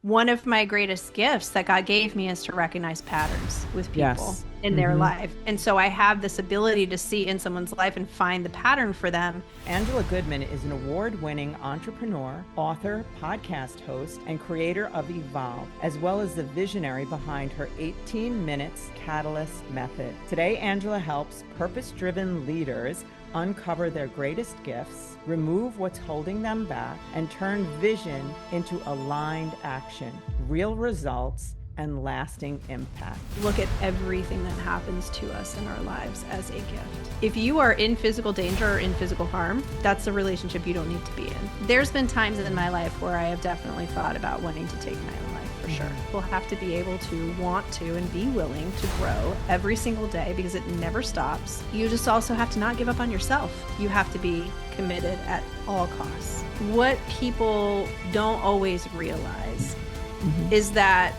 one of my greatest gifts that God gave me is to recognize patterns with people Yes. in their life. And so I have this ability to see in someone's life and find the pattern for them. Angela Goodman is an award-winning entrepreneur, author, podcast host, and creator of Evolve, as well as the visionary behind her 18 Minutes Catalyst method. Today, Angela helps purpose-driven leaders uncover their greatest gifts, remove what's holding them back, and turn vision into aligned action, real results, and lasting impact. Look at everything that happens to us in our lives as a gift. If you are in physical danger or in physical harm, that's a relationship you don't need to be in. There's been times in my life where I have definitely thought about wanting to take my own life, for sure. We'll have to be able to want to and be willing to grow every single day because it never stops. You just also have to not give up on yourself. You have to be committed at all costs. What people don't always realize is that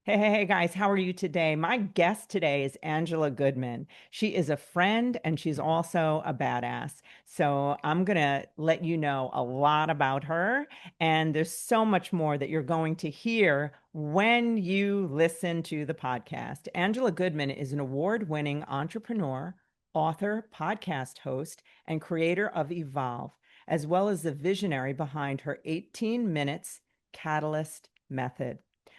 Hey, guys, how are you today? My guest today is Angela Goodman. She is a friend and she's also a badass. So I'm going to let you know a lot about her. And there's so much more that you're going to hear when you listen to the podcast. Angela Goodman is an award-winning entrepreneur, author, podcast host, and creator of Evolve, as well as the visionary behind her 18 Minutes Catalyst method.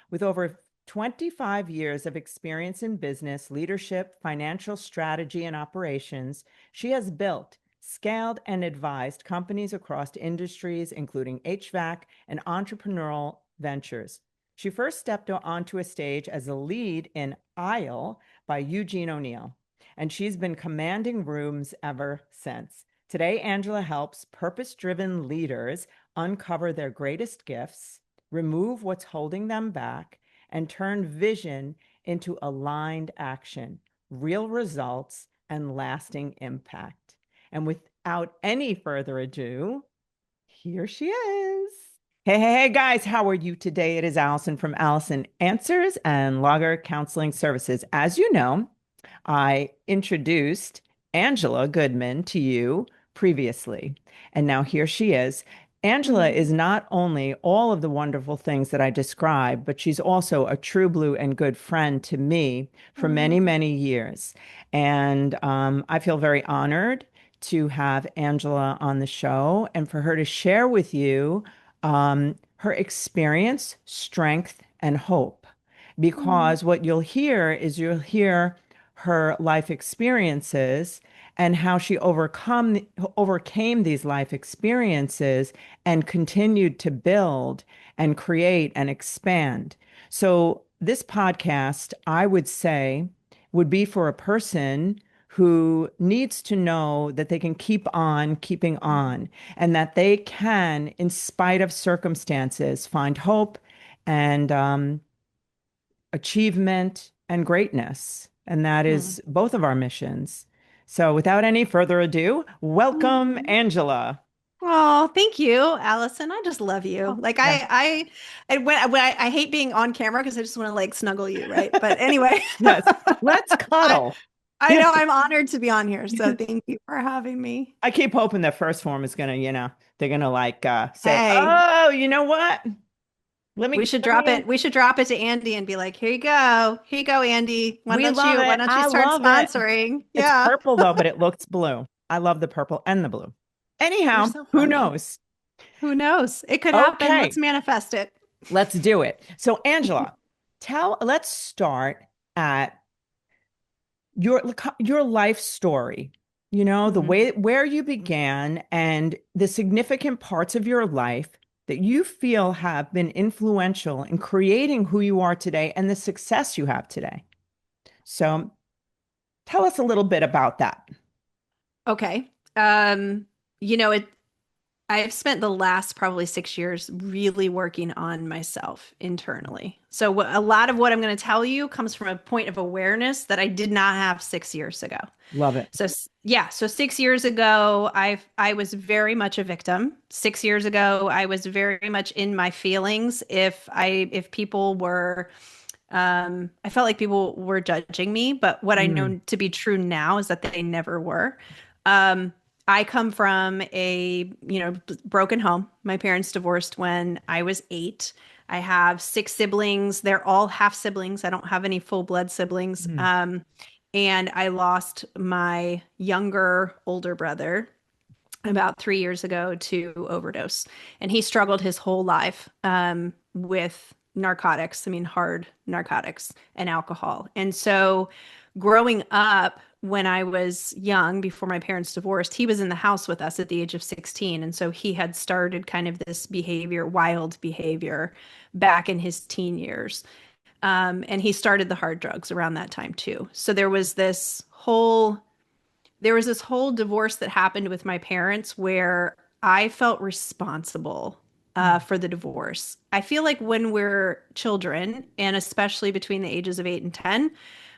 With over 25 years of experience in business, leadership, financial strategy, and operations, she has built, scaled, and advised companies across industries, including HVAC and entrepreneurial ventures. She first stepped onto a stage as a lead in Aisle by Eugene O'Neill, and she's been commanding rooms ever since. Today, Angela helps purpose-driven leaders uncover their greatest gifts, remove what's holding them back, and turn vision into aligned action, real results, and lasting impact. And without any further ado, here she is. Hey, guys, how are you today? It is Alison from Alison Answers and Logger Counseling Services. As you know, I introduced Angela Goodman to you previously, and now here she is. Angela is not only all of the wonderful things that I described, but she's also a true blue and good friend to me for many, many years. And I feel very honored to have Angela on the show and for her to share with you her experience, strength, and hope. Because what you'll hear is you'll hear her life experiences and how she overcame these life experiences and continued to build and create and expand. So this podcast, I would say, would be for a person who needs to know that they can keep on keeping on and that they can, in spite of circumstances, find hope and achievement and greatness. And that is both of our missions. So without any further ado, welcome, Angela. Oh, thank you, Allison. I just love you. Like Yes. I hate being on camera because I just want to like snuggle you, right? But anyway, Yes. Let's I cuddle. I know I'm honored to be on here. So thank you for having me. I keep hoping that first form is gonna, they're gonna like say, Hey, oh, you know what? we should Let me drop in. it. We should drop it to Andy and be like, here you go. Here you go, Andy. We love Why it. don't you I start love it. sponsoring? It's Yeah. purple though, but it looks blue. I love the purple and the blue. You're Anyhow, so who funny. knows? Who knows? It could happen. Let's Okay. manifest it. Let's do it. So, Angela, let's start at your life story. The Mhm. way where you began and the significant parts of your life that you feel have been influential in creating who you are today and the success you have today. So, tell us a little bit about that. Okay. Um, you know, it I've spent the last probably 6 years really working on myself internally. So a lot of what I'm going to tell you comes from a point of awareness that I did not have 6 years ago. Love it. Yeah, so 6 years ago, I was very much a victim. 6 years ago, I was very much in my feelings. If people were I felt like people were judging me, but what I Mm, know to be true now is that they never were. Um, I come from a, broken home. My parents divorced when I was 8. I have 6 siblings. They're all half siblings. I don't have any full blood siblings. Mm. And I lost my younger older brother about 3 years ago to overdose. And he struggled his whole life with narcotics, I mean, hard narcotics and alcohol. And so growing up, when I was young, before my parents divorced, he was in the house with us at the age of 16. And so he had started kind of this behavior, wild behavior, back in his teen years. And he started the hard drugs around that time too. So there was this whole divorce that happened with my parents where I felt responsible Mm. for the divorce. I feel like when we're children, and especially between the ages of 8 and 10,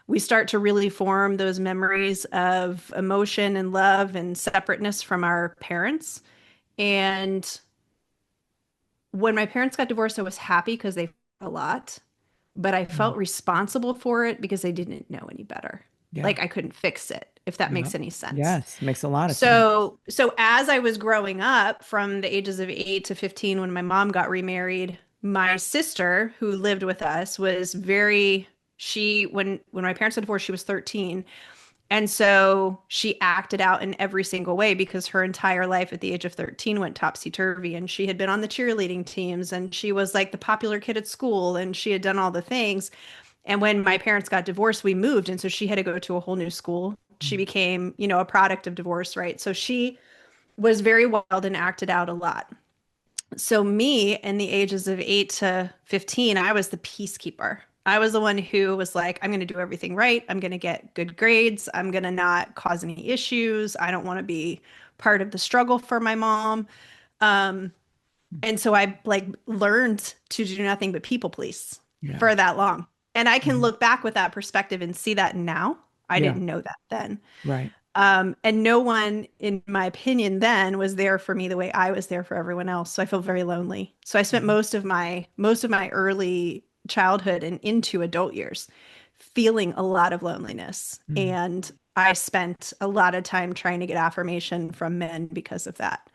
we start to really form those memories of emotion and love and separateness from our parents. And when my parents got divorced, I was happy because they fought a lot, but I Mm. felt responsible for it because I didn't know any better. Yeah. Like I couldn't fix it, if that Yeah. makes any sense. Yes. Makes a lot of sense. So as I was growing up from the ages of 8 to 15 when my mom got remarried, my sister who lived with us was very she when my parents got divorced, she was 13. And so she acted out in every single way because her entire life at the age of 13 went topsy-turvy. And she had been on the cheerleading teams and she was like the popular kid at school and she had done all the things. And when my parents got divorced, we moved. And so she had to go to a whole new school. She Mm. became, a product of divorce, right? So she was very wild and acted out a lot. So me in the ages of 8 to 15, I was the peacekeeper. I was the one who was like, I'm going to do everything right. I'm going to get good grades. I'm going to not cause any issues. I don't want to be part of the struggle for my mom. Um, and so I like learned to do nothing but people please Yeah. for that long. And I can Mhm. look back with that perspective and see that now. I Yeah. didn't know that then. Right. And no one, in my opinion, then was there for me the way I was there for everyone else. So I feel very lonely. So I spent Mhm. most of my early childhood and into adult years feeling a lot of loneliness. Mm. And I spent a lot of time trying to get affirmation from men because of that.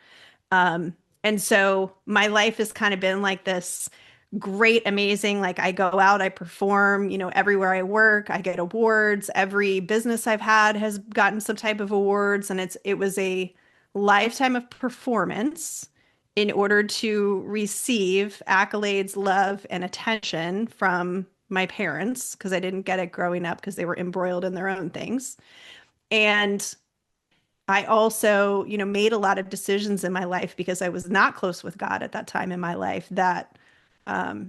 Um, and so my life has kind of been like this great, amazing, like I go out, I perform, everywhere I work, I get awards. Every business I've had has gotten some type of awards, and it was a lifetime of performance in order to receive accolades, love, and attention from my parents because I didn't get it growing up because they were embroiled in their own things. And I also, made a lot of decisions in my life because I was not close with God at that time in my life that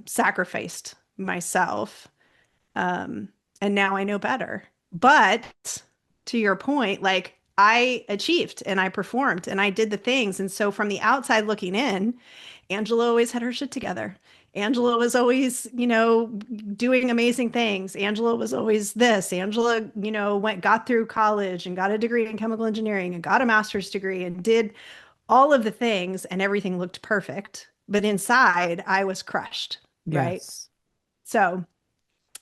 sacrificed myself. Um, and now I know better. But to your point, like I achieved and I performed and I did the things. And so from the outside looking in, Angela always had her shit together. Angela was always, doing amazing things. Angela was always this. Angela, got through college and got a degree in chemical engineering and got a master's degree and did all of the things and everything looked perfect. But inside, I was crushed, right? Yes. So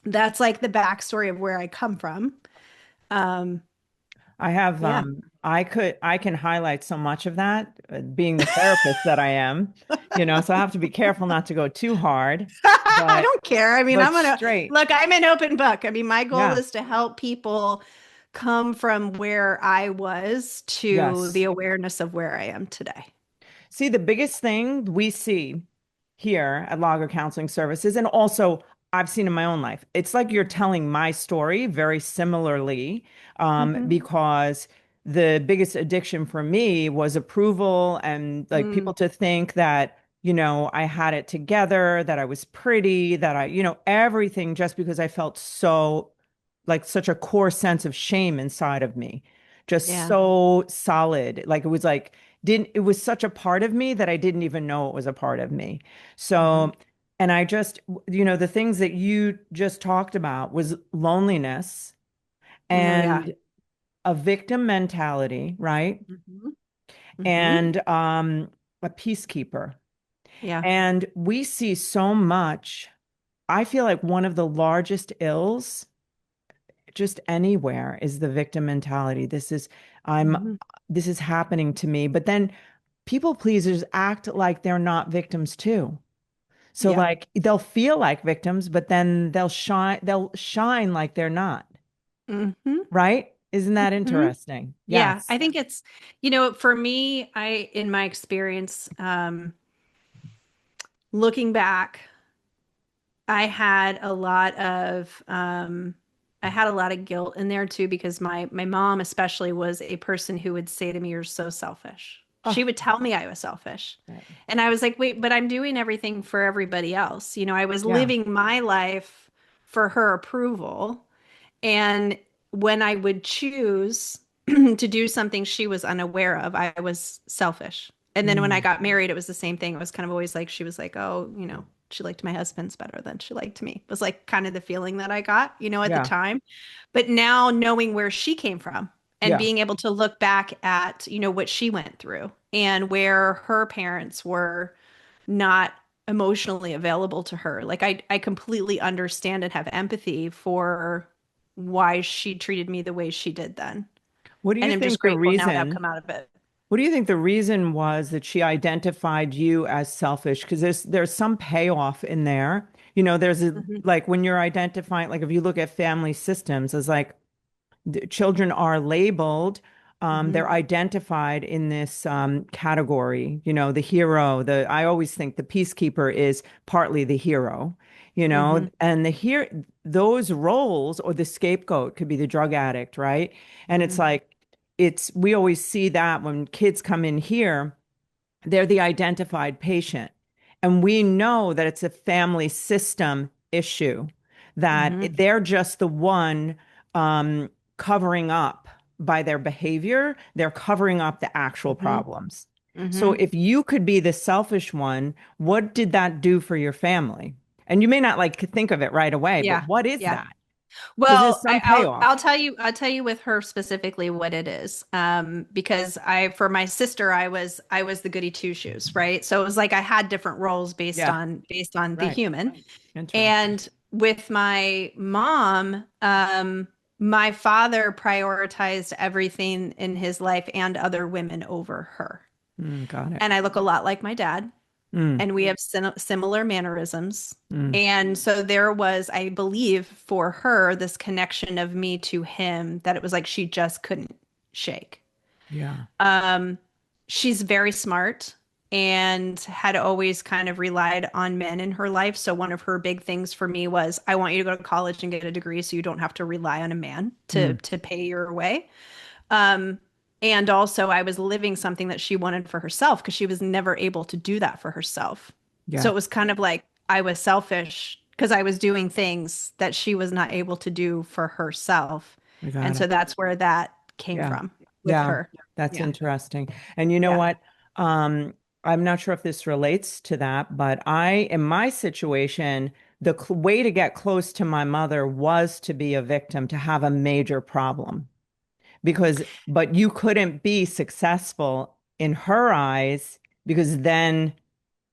that's like the backstory of where I come from. Um, I have yeah. I can highlight so much of that being the therapist that I am, so I have to be careful not to go too hard, I but don't care. I mean, straight. I'm an open book. I mean, my goal Yeah. is to help people come from where I was to the Yes. awareness of where I am today. See, the biggest thing we see here at Lager Counseling Services, and also I've seen in my own life, it's like you're telling my story very similarly, Hmm. because the biggest addiction for me was approval and like people Mm, to think that, I had it together, that I was pretty, that everything just because I felt so like such a core sense of shame inside of me, just yeah. so solid. Like it was like, didn't it was such a part of me that I didn't even know it was a part of me. Hmm. So, and I just, the things that you just talked about was loneliness Oh yeah. and a victim mentality, right? Hmm. Hmm. And a peacekeeper. Yeah. And we see so much. I feel like one of the largest ills just anywhere is the victim mentality. I'm Hmm. this is happening to me. But then people pleasers act like they're not victims too. So Yep. like they'll feel like victims, but then they'll shine like they're not, Hmm. right? Isn't that Hmm. interesting? Yeah, Yes. I think it's, for me, in my experience, looking back, I had a lot of I had a lot of guilt in there too because my mom especially was a person who would say to me, "You're so selfish." She Oh, would tell me I was selfish. right. And I was like, "Wait, but I'm doing everything for everybody else." I was Yeah. living my life for her approval. And when I would choose to do something she was unaware of, I was selfish. And then when I Mm, got married, it was the same thing. It was kind of always like she was like, "Oh, she liked my husband's better than she liked me." It was like kind of the feeling that I got, at the yeah. time. But now knowing where she came from and Yeah. being able to look back at, what she went through and where her parents were not emotionally available to her. Like I completely understand and have empathy for why she treated me the way she did then. What do And you I'm just think the grateful now to have reason? come out of it. What do you think the reason was that she identified you as selfish? Because there's some payoff in there. There's Mhm. like when you're identifying, like if you look at family systems, as like the children are labeled, they're Mhm. identified in this category. The hero, I always think the peacekeeper is partly the hero, Mhm. and those roles, or the scapegoat could be the drug addict, right? And it's Mhm. like, we always see that when kids come in here, they're the identified patient. And we know that it's a family system issue, that Mhm. they're just the one um, covering up by their behavior, they're covering up the actual Mhm. problems. So Mhm. if you could be the selfish one, what did that do for your family? And you may not like think of it right away, but Yeah. what is Yeah. that? Because there's Well, some payoff. I'll tell you with her specifically what it is. Because for my sister, I was the goody two shoes, right? So it was like I had different roles Yeah, based on the right. human. Interesting. And with my mom, my father prioritized everything in his life and other women over her. Got it. And I look a lot like my dad, Mm, and we have similar mannerisms. mm, And so there was, I believe, for her, this connection of me to him that it was like she just couldn't shake. yeah. Um, she's very smart and had always kind of relied on men in her life. So one of her big things for me was, I want you to go to college and get a degree so you don't have to rely on a man Mm, to pay your way. Um, and also, I was living something that she wanted for herself because she was never able to do that for herself. So yeah, it was kind of like I was selfish because I was doing things that she was not able to do for herself. I got And so it. that's where that came Yeah. from with Yeah. her. That's Yeah. interesting. And you know Yeah. what? I'm not sure if this relates to that, but in my situation, the way to get close to my mother was to be a victim, to have a major problem. But you couldn't be successful in her eyes because then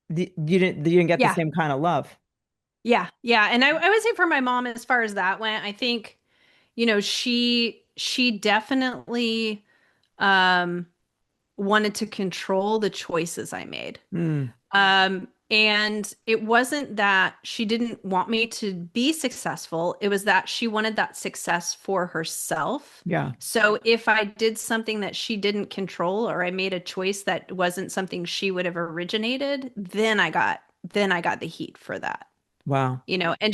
you didn't get the Yeah. same kind of love. Yeah. Yeah. And I would say for my mom, as far as that went, I think, she definitely um wanted to control the choices I made. Mm, And it wasn't that she didn't want me to be successful. It was that she wanted that success for herself. yeah. So if I did something that she didn't control or I made a choice that wasn't something she would have originated, then I got the heat for that. Wow. And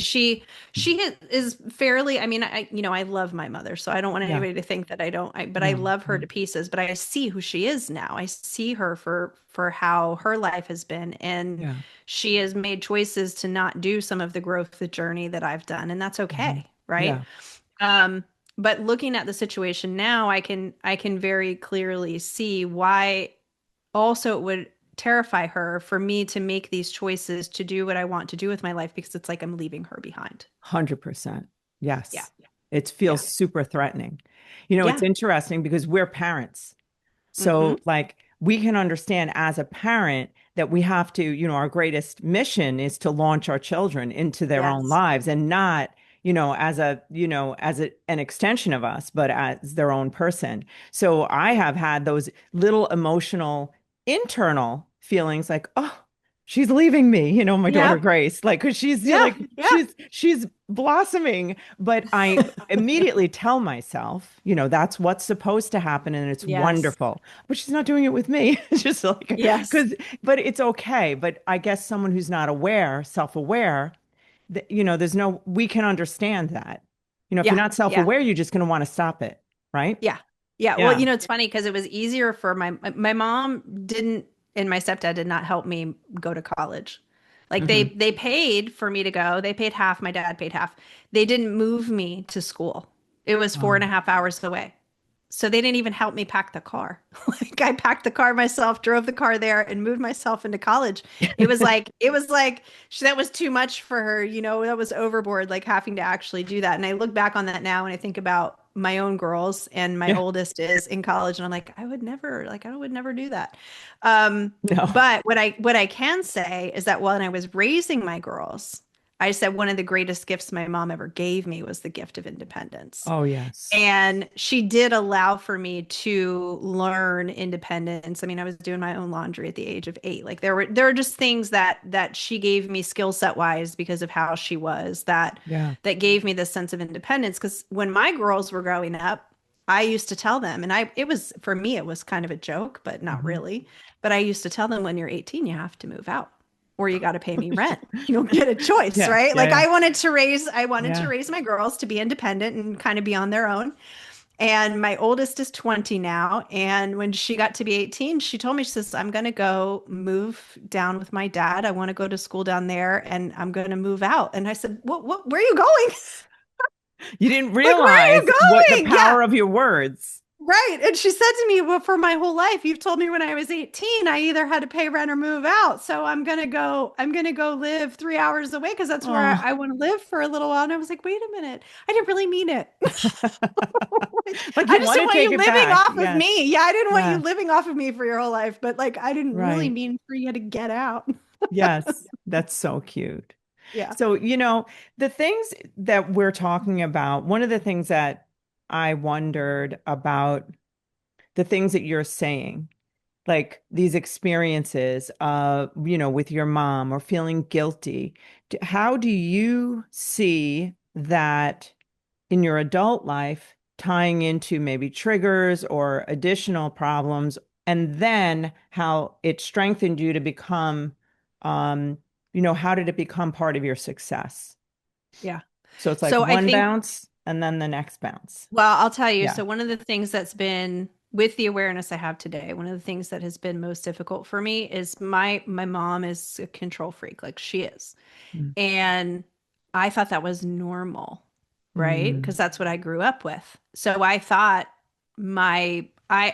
is fairly, I mean, I love my mother, so I don't want Yeah. anybody to think that I don't, but I No. love her No. to pieces, but I see who she is now. I see her for how her life has been, and Yeah. she has made choices to not do some of the growth, the journey that I've done, and that's Mhm. okay, right? Yeah. Um, but looking at the situation now, I can very clearly see why also it would terrify her for me to make these choices to do what I want to do with my life because it's like I'm leaving her behind. 100%. Yeah. Yes. It Yeah. feels super threatening. It's Yeah. interesting because we're parents. Mm-hmm. So, like, we can understand as a parent that we have to, our greatest mission is to launch our children into their own Yes. lives and not, an extension of us, but as their own person. So I have had those little emotional internal feelings like, oh, she's leaving me, my daughter Yeah. Grace, like, because she's Yeah. like, Yeah. she's blossoming. But I immediately tell myself, that's what's supposed to happen and it's Yes. wonderful. But she's not doing it with me. It's just like, Yes. but it's okay. But I guess someone who's not aware, self-aware, we can understand that. If you're Yeah. not Yeah. self-aware, you're just going to want to stop it, right? Yeah. Yeah. Well, Yeah. it's funny because it was easier for my mom didn't and my stepdad did not help me go to college. Like Hmm. they paid for me to go. They paid half, my dad paid half. They didn't move me to school. It was four and a Oh. half hours away. So they didn't even help me pack the car. Like I packed the car myself, drove the car there and moved myself into college. It was like that was too much for her, that was overboard, like having to actually do that. And I look back on that now and I think about my own girls and my Yeah. oldest is in college and I'm like, I would never do that. No. But what I can say is that when I was raising my girls, I said one of the greatest gifts my mom ever gave me was the gift of independence. Oh, yes. And she did allow for me to learn independence. I mean, I was doing my own laundry at the age of 8. Like there were just things that she gave me skill set wise because of how she was Yeah. that gave me this sense of independence. Because when my girls were growing up, I used to tell them, and it was for me, it was kind of a joke, but not Hmm. really. But I used to tell them when you're 18, you have to move out or you got to pay me rent. You don't get a choice, Yeah. right? Yeah. Like Yeah. I wanted to Yeah. raise my girls to be independent and kind of be on their own. And my oldest is 20 now. And when she got to be 18, she told me, she says, I'm going to go move down with my dad. I want to go to school down there and I'm going to move out. And I said, where are you going? You didn't Like, where are realize you what the going? Yeah. power of your words. Right. And she said to me, well, for my whole life, you've told me when I was 18, I either had to pay rent or move out. So I'm gonna go live 3 hours away because that's where Oh, I want to live for a little while. And I was like, wait a minute. I didn't really mean it. like I you just want didn't to want take you it living back. off of Yes. me. Yeah, I didn't want you Yeah. living off of me for your whole life, but like I didn't really Right. mean for you to get out. Yes. That's so cute. Yeah. So, the things that we're talking about, one of the things that I wondered about the things that you're saying, like these experiences, with your mom or feeling guilty. How do you see that in your adult life tying into maybe triggers or additional problems, and then how it strengthened you to become, how did it become part of your success? Yeah. So it's like So I one think, bounce and then the next bounce. well, I'll tell you. Yeah. So one of the things that's been with the awareness I have today, one of the things that has been most difficult for me is my mom is a control freak, like she is. Mm. And I thought that was normal, right? Mm. Because that's what I grew up with. So I thought I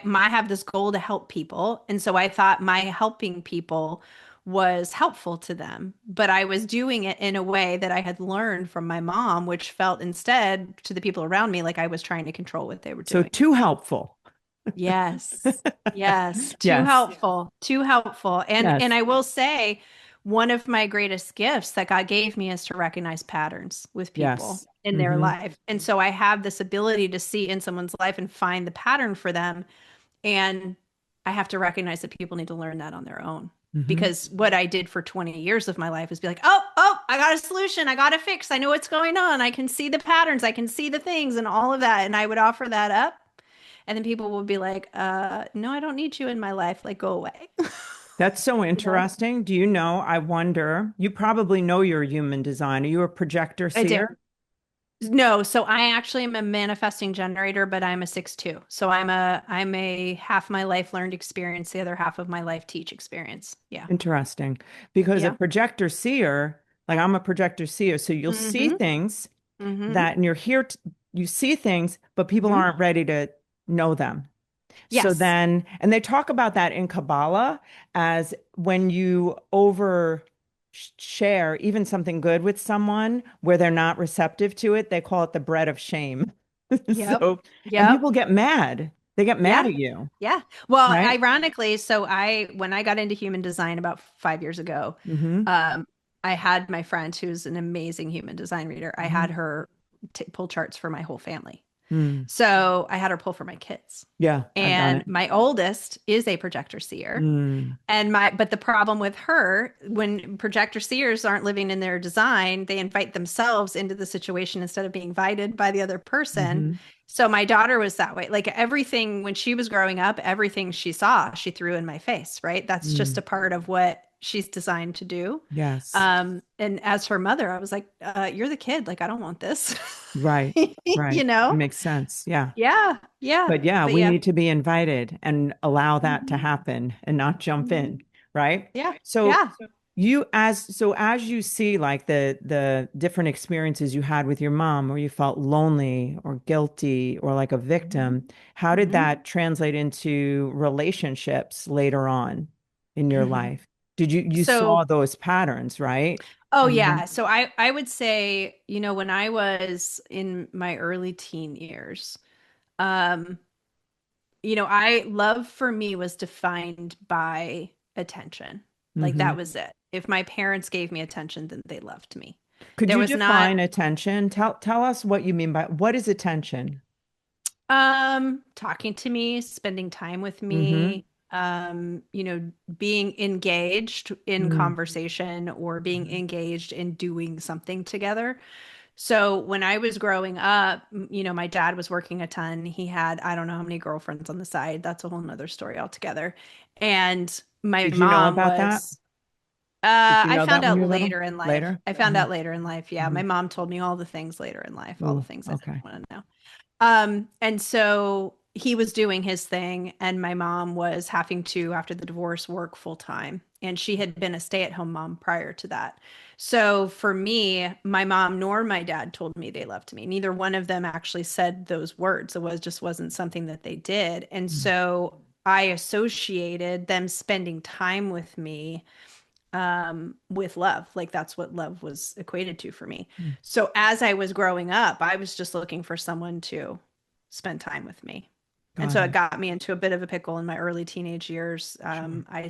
have this goal to help people, and so I thought my helping people was helpful to them, but I was doing it in a way that I had learned from my mom, which felt instead to the people around me like I was trying to control what they were So doing. too helpful. Yes. Yes. Too Yes. helpful. Too helpful. And Yes. I will say one of my greatest gifts that God gave me is to recognize patterns with people Yes. in their Hmm. life. And so I have this ability to see in someone's life and find the pattern for them. And I have to recognize that people need to learn that on their own. Hmm. Because what I did for 20 years of my life is be like, oh, I got a solution. I got a fix. I know what's going on. I can see the patterns. I can see the things and all of that. And I would offer that up. And then people will be like, no, I don't need you in my life. Like, go away. That's so You know? interesting. Do you know? I wonder, you probably know your human design. Are you a projector I do. seer? No, so I actually am a manifesting generator, but I'm a 6-2. So I'm a half my life learned experience, the other half of my life teach experience. Yeah. Interesting. Because a Yeah. projector seer, like I'm a projector seer, so you'll see Mm-hmm. things Mm-hmm. that, and you're here, you see things, but people Mm-hmm. aren't ready to know them. So Yes. then, and they talk about that in Kabbalah as when you over share even something good with someone where they're not receptive to it, they call it the bread of shame. Yep. So, and Yep. people get mad. They get mad Yeah. at you, Yeah. Well, right? ironically, so when I got into human design about 5 years ago, Hmm. um, I had my friend who's an amazing human design reader. I Hmm. had her. pull charts for my whole family. Mm. So I had her pull for my kids. Yeah, I got And it. my oldest is a projector seer. Mm. But the problem with her, when projector seers aren't living in their design, they invite themselves into the situation instead of being invited by the other person. Hmm. So my daughter was that way. Like everything when she was growing up, everything she saw, she threw in my face, right? That's just Mm. a part of what she's designed to do. Yes. And as her mother, I was like, you're the kid. Like, I don't want this. Right. You Right. It know? makes sense. Yeah. Yeah, yeah. But yeah, But we yeah. need to be invited and allow that to Mhm, happen and not jump mhm. in, right? Yeah, So yeah. as you see like the different experiences you had with your mom where you felt lonely or guilty or like a victim, how did Mhm. that translate into relationships later on in your Mhm. life? Did you So, saw those patterns, right? oh And yeah. then So I would say, when I was in my early teen years, um, I love for me was defined by attention. Like mhm. that was it. If my parents gave me attention, then they loved me. Could There you was not define attention? Tell us what you mean by what is attention? talking to me, spending time with Mm-hmm. me, being engaged in Mm, conversation or being engaged in doing something together. So when I was growing up, my dad was working a ton. He had, I don't know how many girlfriends on the side. That's a whole nother story altogether. And my did you know mom about that? was, Did you I know that found when you out were little? later in life. Later? I found Hmm. out later in life. Yeah. Hmm. My mom told me all the things later in life, all the Oh, things I didn't okay. want to know. And so he was doing his thing, and my mom was having to, after the divorce, work full time. And she had been a stay-at-home mom prior to that. So for me, my mom nor my dad told me they loved me. Neither one of them actually said those words. It was just wasn't something that they did. And Mm, so I associated them spending time with me with love. Like that's what love was equated to for me. mm. So as I was growing up, I was just looking for someone to spend time with me. And Got so it it. got me into a bit of a pickle in my early teenage years. Sure. I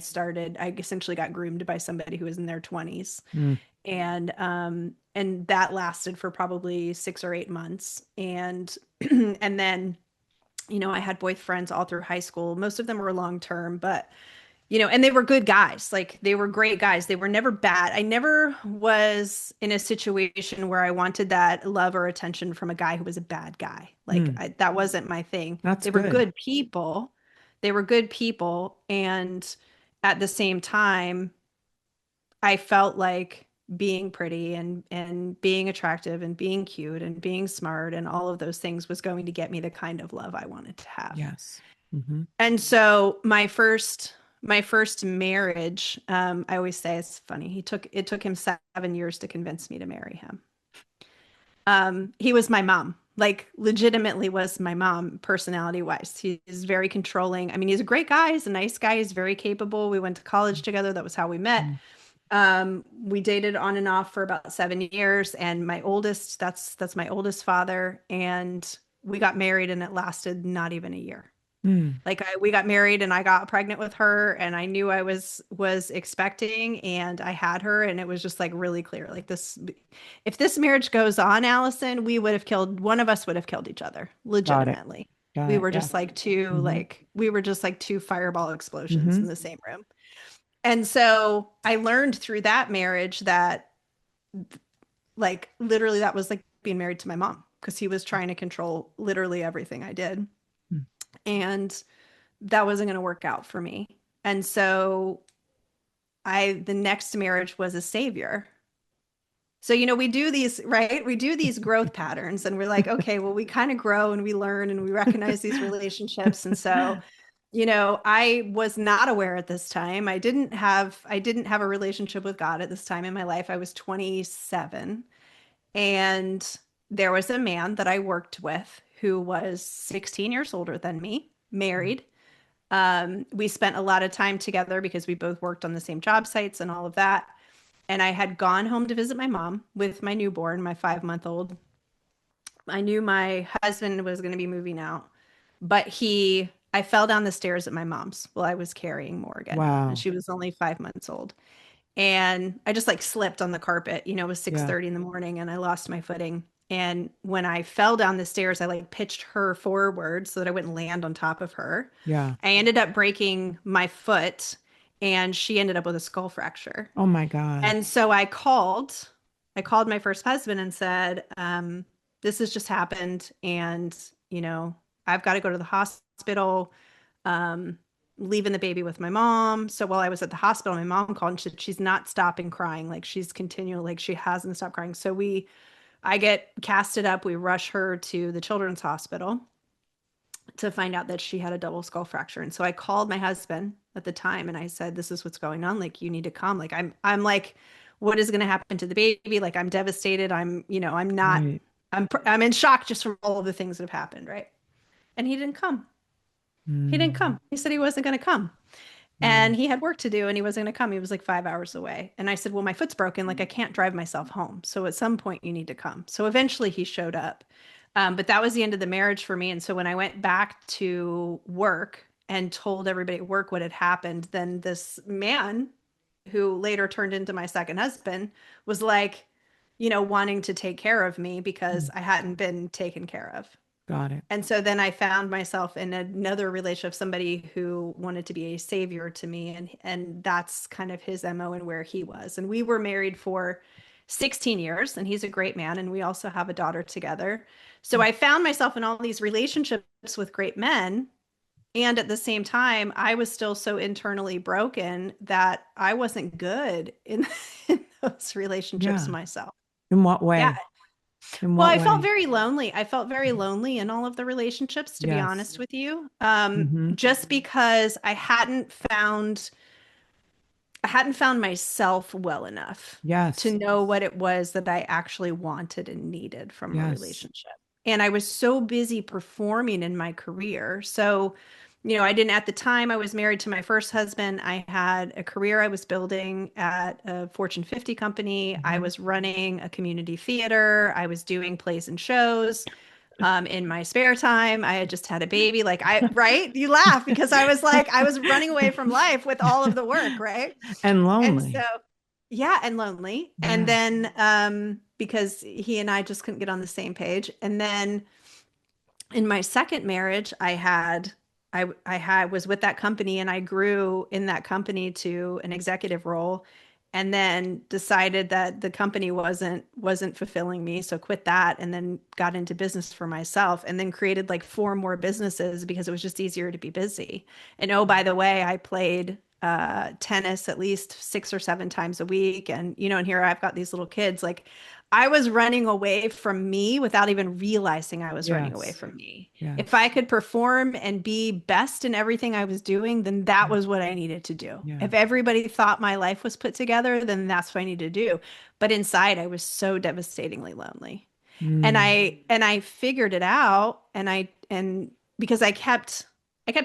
essentially got groomed by somebody who was in their 20s. Mm, And that lasted for probably 6 or 8 months. And and then, I had boyfriends all through high school. Most of them were long term, but and they were good guys. Like they were great guys. They were never bad. I never was in a situation where I wanted that love or attention from a guy who was a bad guy. Like mm. that wasn't my thing. That's They were good. good people. They were good people. And at the same time, I felt like being pretty and being attractive and being cute and being smart and all of those things was going to get me the kind of love I wanted to have. Yes. Hmm. And so my first marriage, I always say it's funny. It took him 7 years to convince me to marry him. He was my mom, like legitimately was my mom personality wise. He's very controlling. I mean, he's a great guy. He's a nice guy. He's very capable. We went to college together. That was how we met. Mm, We dated on and off for about 7 years, and that's my oldest father, and we got married, and it lasted not even a year. mm. Like we got married and I got pregnant with her and I knew I was expecting and I had her and it was just like really clear. Like this if this marriage goes on, Allison, one of us would have killed each other, Got it. legitimately. Got We it. were Yeah. just like two Hmm. fireball explosions in Hmm. the same room. And so I learned through that marriage that like literally that was like being married to my mom because he was trying to control literally everything I did. And that wasn't going to work out for me. And so the next marriage was a savior. So, we do these, right? We do these growth patterns and we're like, okay, well, we kind of grow and we learn and we recognize these relationships. And so, I was not aware at this time. I didn't have a relationship with God at this time in my life. I was 27 and there was a man that I worked with who was 16 years older than me, married. We spent a lot of time together because we both worked on the same job sites and all of that. And I had gone home to visit my mom with my newborn, my 5 month old. I knew my husband was going to be moving out, but I fell down the stairs at my mom's while I was carrying Morgan, and Wow. she was only 5 months old. And I just like slipped on the carpet. It was Yeah. 6:30 in the morning and I lost my footing. And when I fell down the stairs, I like pitched her forward so that I wouldn't land on top of her. Yeah. I ended up breaking my foot and she ended up with a skull fracture. Oh my God. And so I called my first husband and said, this has just happened. And, you know, I've got to go to the hospital, um, leaving the baby with my mom. So while I was at the hospital, my mom called and she's not stopping crying. Like she's continually, like she hasn't stopped crying. So I get casted up. We rush her to the children's hospital to find out that she had a double skull fracture. And so I called my husband at the time and I said, this is what's going on. Like, you need to come. Like, I'm like, what is going to happen to the baby? Like, I'm devastated. I'm not, Right. I'm in shock just from all of the things that have happened. Right. And he didn't come. He didn't Mm. come. He said he wasn't going to come. Wow. And he had work to do and he wasn't going to come. He was like 5 hours away. And I said, well, my foot's broken. Like, I can't drive myself home. So at some point, you need to come. So eventually he showed up. But that was the end of the marriage for me. And so when I went back to work and told everybody at work what had happened, then this man who later turned into my second husband was like, wanting to take care of me because Mm. I hadn't been taken care of. Got it. And so then I found myself in another relationship, somebody who wanted to be a savior to me, and that's kind of his MO and where he was. And we were married for 16 years, and he's a great man, and we also have a daughter together. So I found myself in all these relationships with great men, and at the same time, I was still so internally broken that I wasn't good in, in those relationships Yeah. myself. In what Yeah, way? In well, what I felt way? very lonely. I felt very lonely in all of the relationships, to be Yes. honest with you. Hmm. Just because I hadn't found myself well enough to Yes. know what it was that I actually wanted and needed from a Yes. relationship. And I was so busy performing in my career. So, I didn't, at the time I was married to my first husband, I had a career I was building at a Fortune 50 company. I Hmm. was running a community theater. I was doing plays and shows. In my spare time, I had just had a baby. Right? You laugh because I was like, I was running away from life with all of the work, right? And And so, lonely. yeah, and lonely. And Yeah. then, because he and I just couldn't get on the same page. And then in my second marriage, I was with that company and I grew in that company to an executive role and then decided that the company wasn't fulfilling me, so quit that and then got into business for myself and then created like four more businesses because it was just easier to be busy. And oh, by the way, I played tennis at least 6 or 7 times a week. And here I've got these little kids. Like, I was running away from me without even realizing I was running away Yes. from me. If I Yes. could perform and be best in everything I was doing, then that was what I needed to do. Yeah. If everybody thought my life was put together, then that's what I need to do. But inside, I was so devastatingly lonely. And Mm. I figured it out and because I kept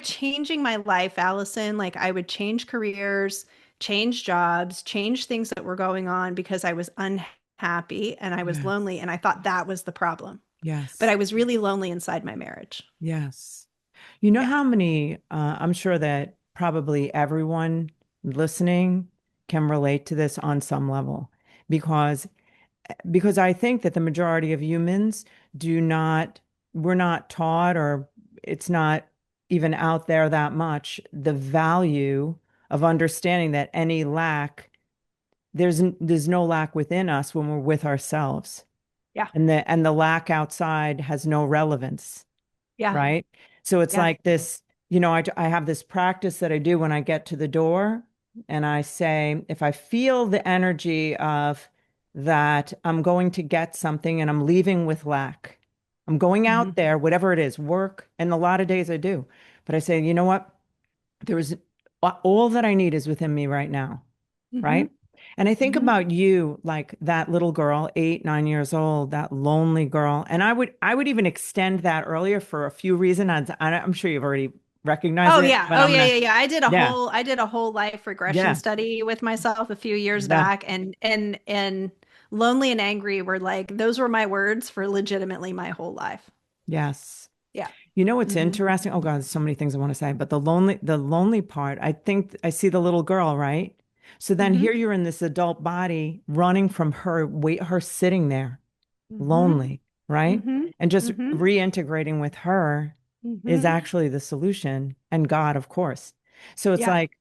changing my life, Allison. Like, I would change careers, change jobs, change things that were going on because I was unhappy and I was Yeah. lonely and I thought that was the problem. But Yes. I was really lonely inside my marriage. Yes. You know Yeah. how many, I'm sure that probably everyone listening can relate to this on some level because I think that the majority of humans do not, we're not taught or it's not even out there that much, the value of understanding that any lack, there's no lack within us when we're with ourselves. Yeah. And the lack outside has no relevance, Yeah. right? So it's Yeah. like this, I have this practice that I do when I get to the door, and I say, if I feel the energy of that I'm going to get something and I'm leaving with lack, I'm going Hmm. out there, whatever it is, work, and a lot of days I do. But I say, you know what? There is all that I need is within me right now, Hmm. right? And I think Hmm. about you, like that little girl, 8, 9 years old, that lonely girl. And I would even extend that earlier for a few reasons. I'm sure you've already recognized Oh it, yeah. but Oh I'm yeah, gonna, yeah, yeah. yeah, I did a whole life regression yeah, study with myself a few years yeah, back and lonely and angry were like those were my words for legitimately my whole life. yes. Yeah. You know what's Hmm. interesting? Oh God, there's so many things I want to say, but the lonely part, I think I see the little girl, right? So then Hmm. here you're in this adult body running from her, wait, her sitting there Hmm. lonely. right? Mm-hmm. And just Mm-hmm. reintegrating with her is Mm-hmm. actually the solution, and God, of course. So it's Yeah. like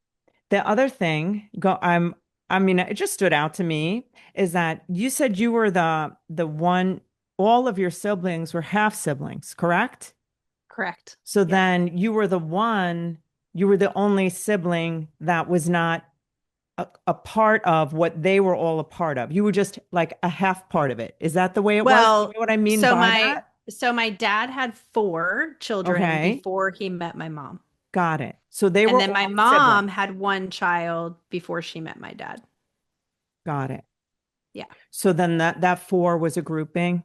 the other thing, I mean, it just stood out to me is that you said you were the one, all of your siblings were half siblings, correct? Correct. So Yep. then you were the only sibling that was not a part of what they were all a part of. You were just like a half part of it. Is that the way it was? You Well, know what I mean so by my that? so my dad had four children Okay, before he met my mom. got it. So they And were then my all siblings. mom had one child before she met my dad. Got it. Yeah. So then that four was a grouping,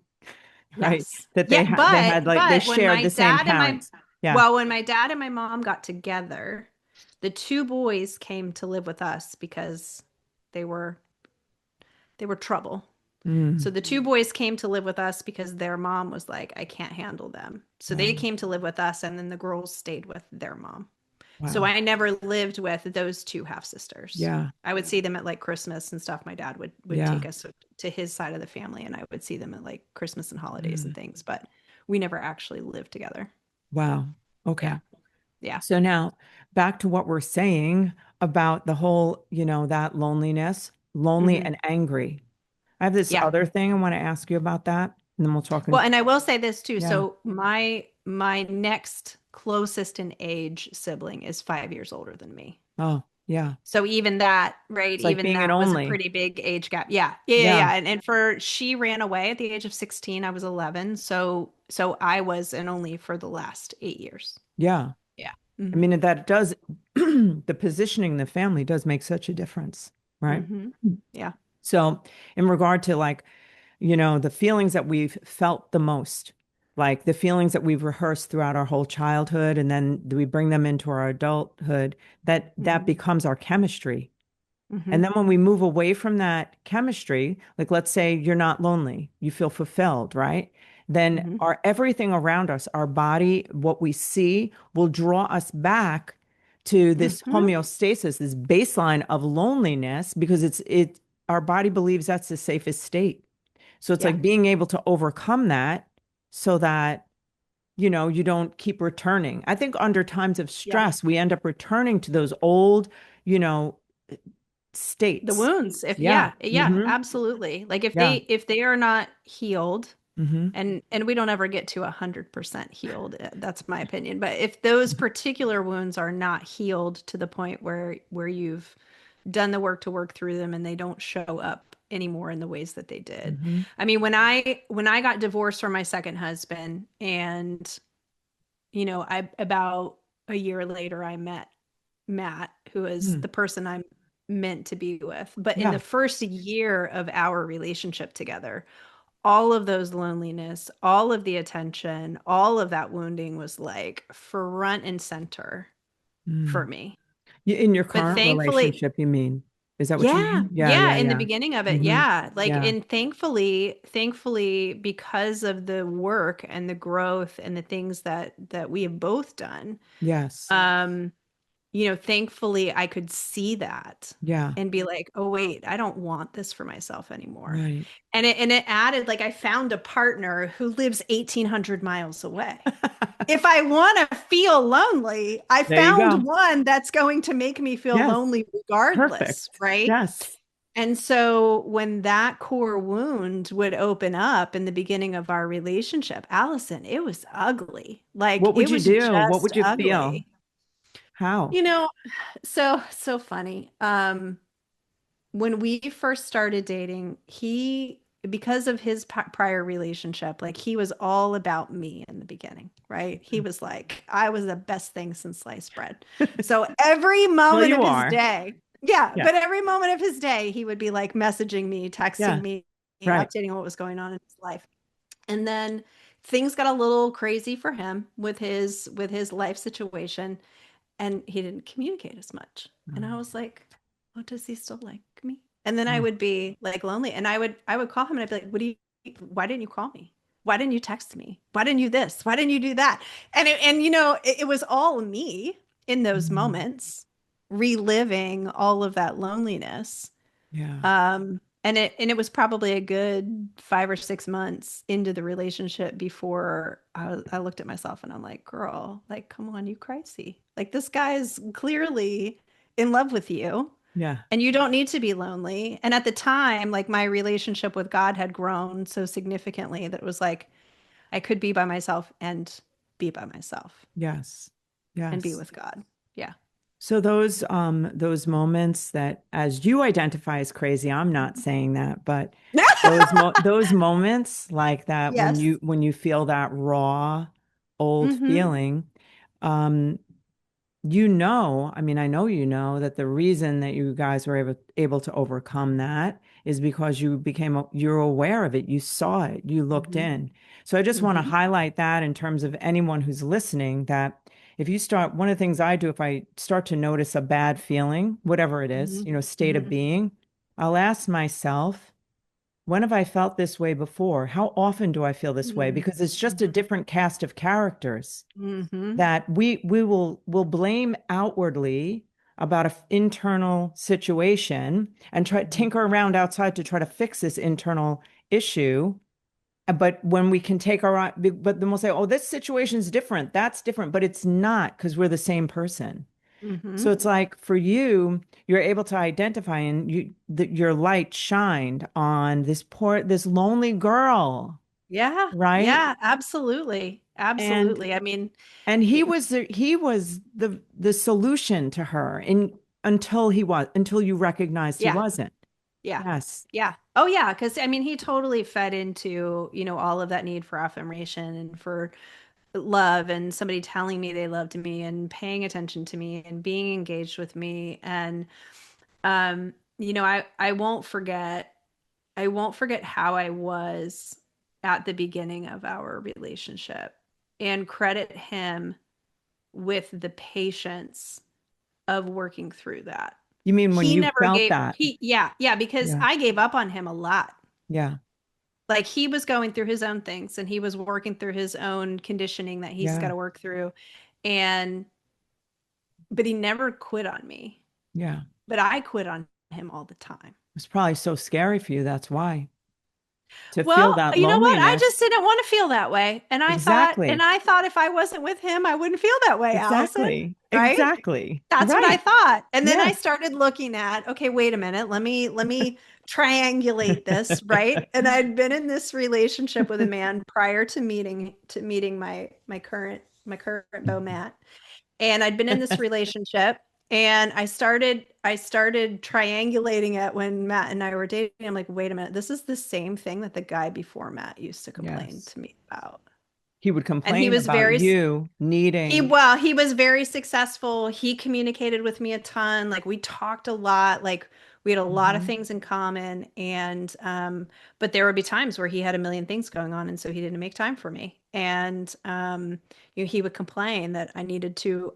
right? Yes. That Yeah, they had like they but when shared my the same dad and parents. Yeah. when my dad and my mom got together, the two boys came to live with us because they were they were trouble. So Mm, the two boys came to live with us because their mom was like, I can't handle them. So wow. they came to live with us, and then the girls stayed with their mom. So Wow. I never lived with those two half sisters. Yeah. I would see them at like Christmas and stuff. My dad would Yeah. take us to his side of the family, and I would see them at like Christmas and holidays and Mm, things, but we never actually lived together. wow. Yeah. Okay. Yeah. So now back to what we're saying about the whole, that loneliness, lonely Hmm. and angry. I have this Yeah. other thing I want to ask you about that, and then we'll talk Well, in. and I will say this too. Yeah. So my next closest in age sibling is 5 years older than me. Oh, yeah. So even that, right? It's like Even being an that was a only. pretty big age gap. Yeah. Yeah, yeah, Yeah. yeah. And for she ran away at the age of 16. I was 11. So I was an only for the last 8 years. Yeah. Yeah. I Hmm. mean, that does, the positioning in the family does make such a difference, right? Hmm. Yeah. So, in regard to like, the feelings that we've felt the most, like the feelings that we've rehearsed throughout our whole childhood, and then we bring them into our adulthood, that Hmm. becomes our chemistry. Hmm. And then when we move away from that chemistry, like let's say you're not lonely, you feel fulfilled, right? Then Hmm. our everything around us, our body, what we see will draw us back to this Hmm. homeostasis, this baseline of loneliness, because our body believes that's the safest state. So it's Yeah. like being able to overcome that so that, you don't keep returning. I think under times of Yeah. stress, we end up returning to those old, you know, The states. wounds. If Yeah. yeah, yeah, Hmm. absolutely. Like Yeah. if they are not healed, Hmm. and we don't ever get to 100% healed. That's my opinion. But if those particular wounds are not healed to the point where you've done the work to work through them and they don't show up anymore in the ways that they did. Hmm. I mean, when I got divorced from my second husband, and I about a year later I met Matt, who is Hmm. the person I'm meant to be with. But in the Yeah. first year of our relationship together, all of those loneliness, all of the attention, all of that wounding was like front and center for Mm. me. In your But current thankfully, relationship, you mean? Is that what you yeah, mean? Yeah, yeah, yeah, in the yeah. beginning of it, Hmm. yeah. Like, Yeah. and thankfully, because of the work and the growth and the things that we have both done, Yes. um, thankfully I could see that Yeah. and be like, oh wait, I don't want this for myself anymore. Right. And it added, like, I found a partner who lives 1,800 miles away. If I want to feel lonely, I There you found go. one that's going to make me feel Yes. lonely regardless, Perfect. right? Yes. And so when that core wound would open up in the beginning of our relationship, Allison, it was ugly. Like, What would it you was do? What just would you feel? ugly. How? You know, so funny. When we first started dating, because of his prior relationship, like, he was all about me in the beginning, right? He was like, I was the best thing since sliced bread. So every Well, moment you of his are. day, yeah, Yeah. but every moment of his day, he would be like messaging me, texting Yeah. me, Right. updating on what was going on in his life. And then things got a little crazy for him with his life situation, and he didn't communicate as much. And I Mm. was like, "Oh, does he still like me?" And then I Oh. would be like lonely, and I would call him, and I'd be like, "What do you? Why didn't you call me? Why didn't you text me? Why didn't you this? Why didn't you do that?" And it was all me in those Mm. moments, reliving all of that loneliness. Yeah. And it was probably a good 5 or 6 months into the relationship before I looked at myself and I'm like, girl, like, come on, you crazy. Like this guy is clearly in love with you Yeah. and you don't need to be lonely. And at the time, like my relationship with God had grown so significantly that it was like I could be by myself and be by myself Yes. and be Yes. with God. Yeah. So those moments that as you identify as crazy, I'm not saying that, but those moments like that Yes. when you feel that raw old Mm-hmm. feeling, um you know, I mean, I know you know that the reason that you guys were able to overcome that is because you're aware of it, you saw it, you looked Mm-hmm. in. So I just want to Mm-hmm. highlight that in terms of anyone who's listening, that if you start, one of the things I do if I start to notice a bad feeling, whatever it is, Mm-hmm. state of Mm-hmm. being, I'll ask myself, when have I felt this way before? How often do I feel this way? Because it's just a Mm-hmm. different cast of characters Mm-hmm. that we will blame outwardly about an internal situation and try Mm-hmm. tinker around outside to try to fix this internal issue. But when we can take our, but then we'll say, oh, this situation's different. That's different, but it's not because we're the same person. Mm-hmm. So it's like for you, you're able to identify and your light shined on this lonely girl, Yeah, right? yeah, absolutely. And Absolutely. I mean, And it, he was the solution to her in until you recognized he yeah, wasn't. yeah, Yes. yeah. Oh, yeah, because I mean, he totally fed into, all of that need for affirmation and for love and somebody telling me they loved me and paying attention to me and being engaged with me. And I won't forget how I was at the beginning of our relationship and credit him with the patience of working through that. You mean when He you never felt gave that? he yeah, yeah, because Yeah. I gave up on him a lot. Yeah. Like he was going through his own things and he was working through his own conditioning that he's got Yeah. to work through. And but he never quit on me. Yeah. But I quit on him all the time. It's probably so scary for you. That's why. To feel Well, that you know what? I just loneliness. didn't want to feel that way. And I thought, and Exactly. I thought if I wasn't with him, I wouldn't feel that way, Allison. Exactly. Right? Exactly. That's what I Right. thought. And then I Yes. started looking at, okay, wait a minute. Let me triangulate this, right? And I'd been in this relationship with a man prior to meeting my current beau Matt. And I'd been in this relationship and I started triangulating it when Matt and I were dating. I'm like, wait a minute, this is the same thing that the guy before Matt used to complain Yes. to me about. He would And he complain was about very you he needing. well, he was very successful. He communicated with me a ton. Like we talked a lot. Like we had a lot of Mhm. things in common. And but there would be times where he had a million things going on, and so he didn't make time for me. And he would complain that I needed too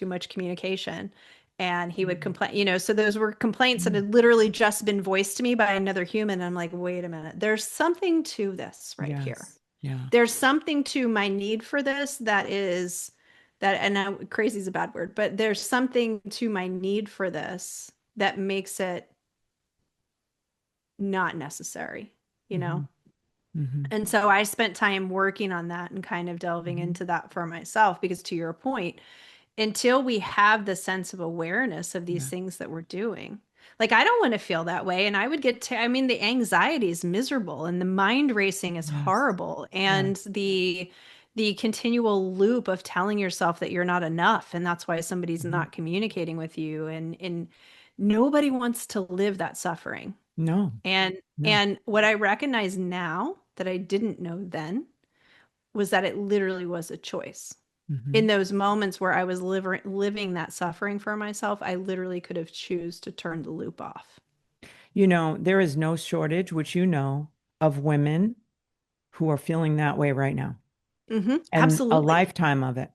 much communication. And he would complain, so those were complaints that Mhm. had literally just been voiced to me by another human. And I'm like, wait a minute, there's something to this right here. Yes. Yeah. There's something to my need for this that is that, and now crazy is a bad word, but there's something to my need for this that makes it not necessary, you know? Hmm. Hmm. And so I spent time working on that and kind of delving Hmm. into that for myself because to your point, until we have the sense of awareness of these Yeah. things that we're doing. Like I don't want to feel that way and I would I mean the anxiety is miserable and the mind racing is Yes. horrible and Yes. the continual loop of telling yourself that you're not enough and that's why somebody's Hmm. not communicating with you and nobody wants to live that suffering. No. And No. and what I recognize now that I didn't know then was that it literally was a choice in Hmm. those moments where I was living that suffering for myself, I literally could have choose to turn the loop off. There is no shortage, which of women who are feeling that way right now, and a Absolutely. lifetime of it.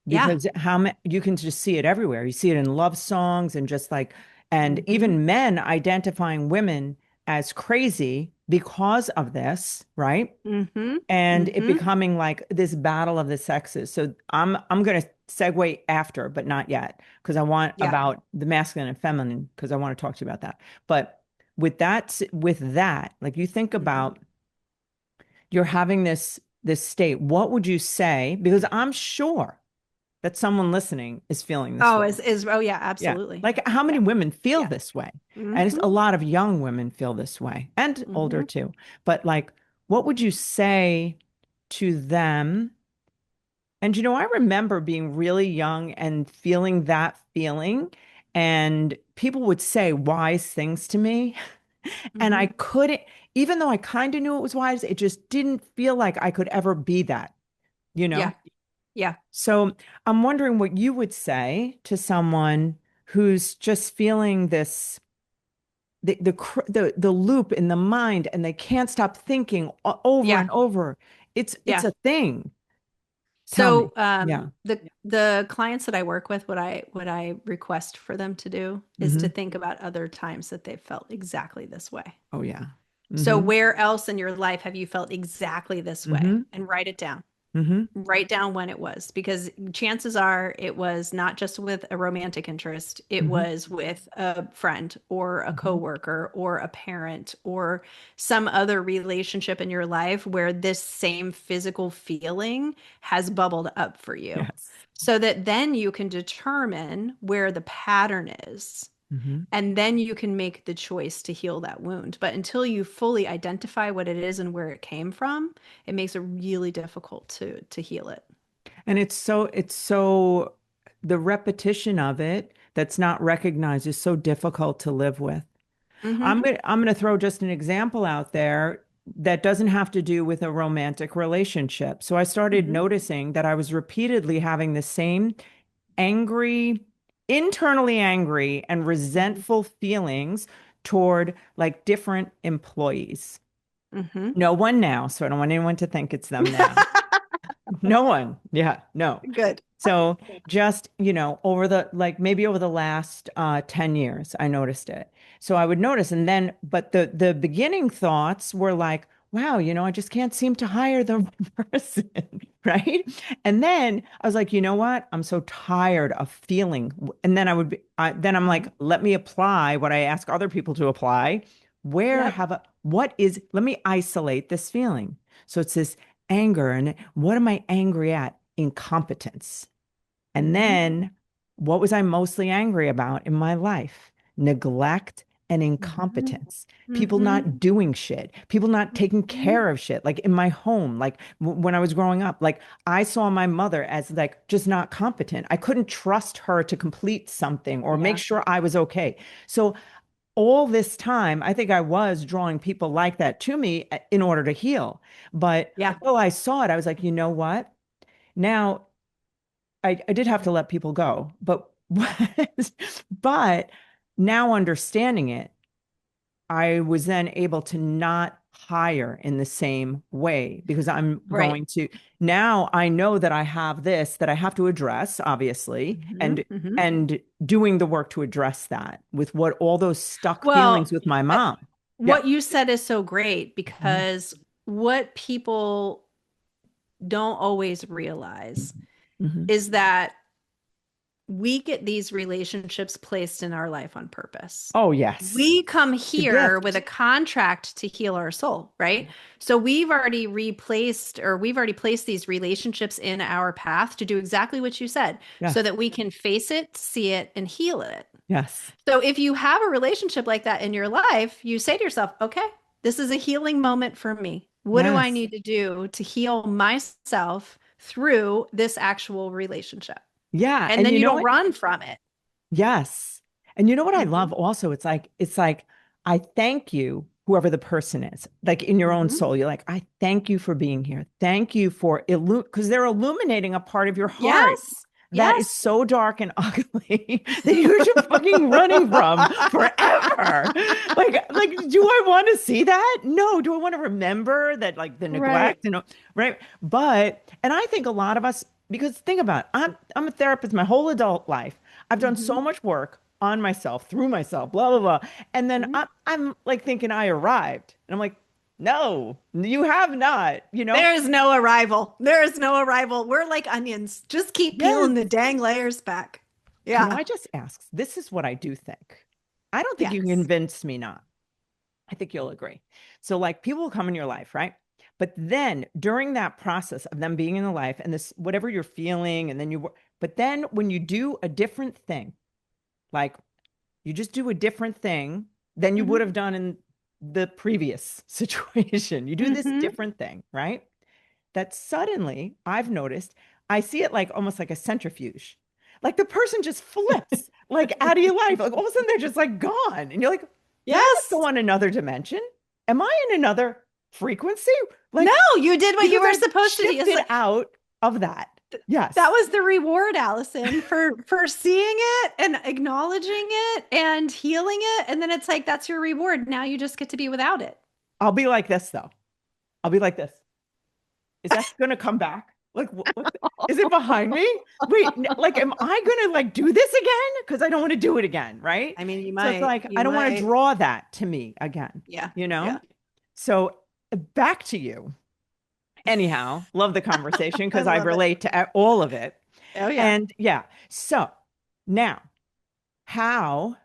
Yeah. Because how many you can just see it everywhere. You see it in love songs and just like, and hmm even men identifying women as crazy because of this, right? hmm And it hmm becoming like this battle of the sexes. So I'm going to segue after, but not yet, because I want Yeah. about the masculine and feminine, because I want to talk to you about that. But with that, like you think Mhm. about you're having this state, what would you say? Because I'm sure that someone listening is feeling this Oh, way. is oh yeah, Yeah. absolutely. Like how many Yeah. women feel Yeah. this way? And it's Hmm. a lot of young women feel this way and older Hmm. too. But like, what would you say to them? And I remember being really young and feeling that feeling. And people would say wise things to me. And I Hmm. couldn't, even though I kind of knew it was wise, it just didn't feel like I could ever be that, you know? Yeah. Yeah. So I'm wondering what you would say to someone who's just feeling this the loop in the mind and they can't stop thinking over Yeah. and over. It's Yeah. a thing. Tell me. So Yeah. the clients that I work with, what I request for them to do is Hmm. to think about other times that they've felt exactly this way. Oh yeah. So Hmm. where else in your life have you felt exactly this way? Hmm. And write it down. Hmm. Write down when it was, because chances are it was not just with a romantic interest, it Hmm. was with a friend or a Hmm. coworker or a parent or some other relationship in your life where this same physical feeling has bubbled up for you. Yes. So that then you can determine where the pattern is, Hmm. and then you can make the choice to heal that wound. But until you fully identify what it is and where it came from, it makes it really difficult to heal it. And it's so the repetition of it that's not recognized is so difficult to live with. Hmm. I'm gonna throw just an example out there that doesn't have to do with a romantic relationship. So I started Hmm. noticing that I was repeatedly having the same angry, internally angry and Hmm. resentful feelings toward like different employees. Hmm. No one now, so I don't want anyone to think it's them now. No one. Yeah, no. Good. So just, over the like maybe over the last 10 years, I noticed it. So I would notice and then but the beginning thoughts were like, wow, I just can't seem to hire the person, right? And then I was like, you know what? I'm so tired of feeling. And then then I'm like, Mhm. let me apply what I ask other people to apply. Yep. Let me isolate this feeling. So it's this anger. And what am I angry at? Incompetence. And Hmm. then what was I mostly angry about in my life? Neglect and Hmm. incompetence. People Hmm. not doing shit, people not taking Hmm. care of shit. Like in my home, like when I was growing up, like I saw my mother as like just not competent. I couldn't trust her to complete something or make Yeah. sure I was okay. So all this time, I think I was drawing people like that to me in order to heal. But Yeah. until I saw it, I was like, you know what? Now I did have to let people go, but but now understanding it, I was then able to not hire in the same way because I'm Right. going to now I know that I have this that I have to address, obviously, Hmm. and Hmm. and doing the work to address that with what all those stuck feelings Well, with my uh, mom. Yeah. what you said is so great, Mhm. because what people don't always realize Mhm. is that we get these relationships placed in our life on purpose. Oh, yes. We come The here with a gift. contract to heal our soul, right? So we've already placed these relationships in our path to do exactly what you said, so Yes. that we can face it, see it, and heal it. Yes. So if you have a relationship like that in your life, you say to yourself, okay, this is a healing moment for me. What do I Yes. need to do to heal myself through this actual relationship? Yeah. And And then you you know don't what? run from it. Yes. And you know what I love Hmm. also? It's like I thank you, whoever the person is, like in your own Hmm. soul. You're like, I thank you for being here. Thank you for because they're illuminating a part of your heart Yes. that is Yes. so dark and ugly that you're just fucking running from forever. Like, do I want to see that? No. Do I want to remember that, like the Right. neglect and right? And I think a lot of us, because think about it, I'm a therapist my whole adult life. I've done Hmm. so much work on myself, through myself, blah, blah, blah. And then Hmm. I'm like thinking I arrived. And I'm like, no, you have not, There is no arrival. There is no arrival. We're like onions. Just keep Yes. peeling the dang layers back. Can Yeah. I just ask? This is what I do think. I don't think you can Yes. convince me not. I think you'll agree. So, like, people will come in your life, right? But then during that process of them being in the life and this, whatever you're feeling, and then but then when you do a different thing, like you just do a different thing than you would Hmm. have done in the previous situation, you do this Hmm. different thing, right? That suddenly I've noticed, I see it like almost like a centrifuge. Like the person just flips like out of your life. Like all of a sudden they're just like gone. And you're like, did I just go Yes. on another dimension? Am I in another frequency? No, Like, you did what you because were I've supposed to do. It's shifted like out of that. that Yes. was the reward, Allison, for seeing it and acknowledging it and healing it. And then it's like that's your reward. Now you just get to be without it. I'll be like this though. I'll be like this. Is that going to come back? Like, is it behind me? Wait, like, am I going to like do this again? Because I don't want to do it again, right? I mean, you So it's might, like, you I don't want to might. draw that to me again, Yeah. you know? Yeah. So back to you. Anyhow, love the conversation I because I love it. relate to all of it. Oh yeah. And yeah, so now how,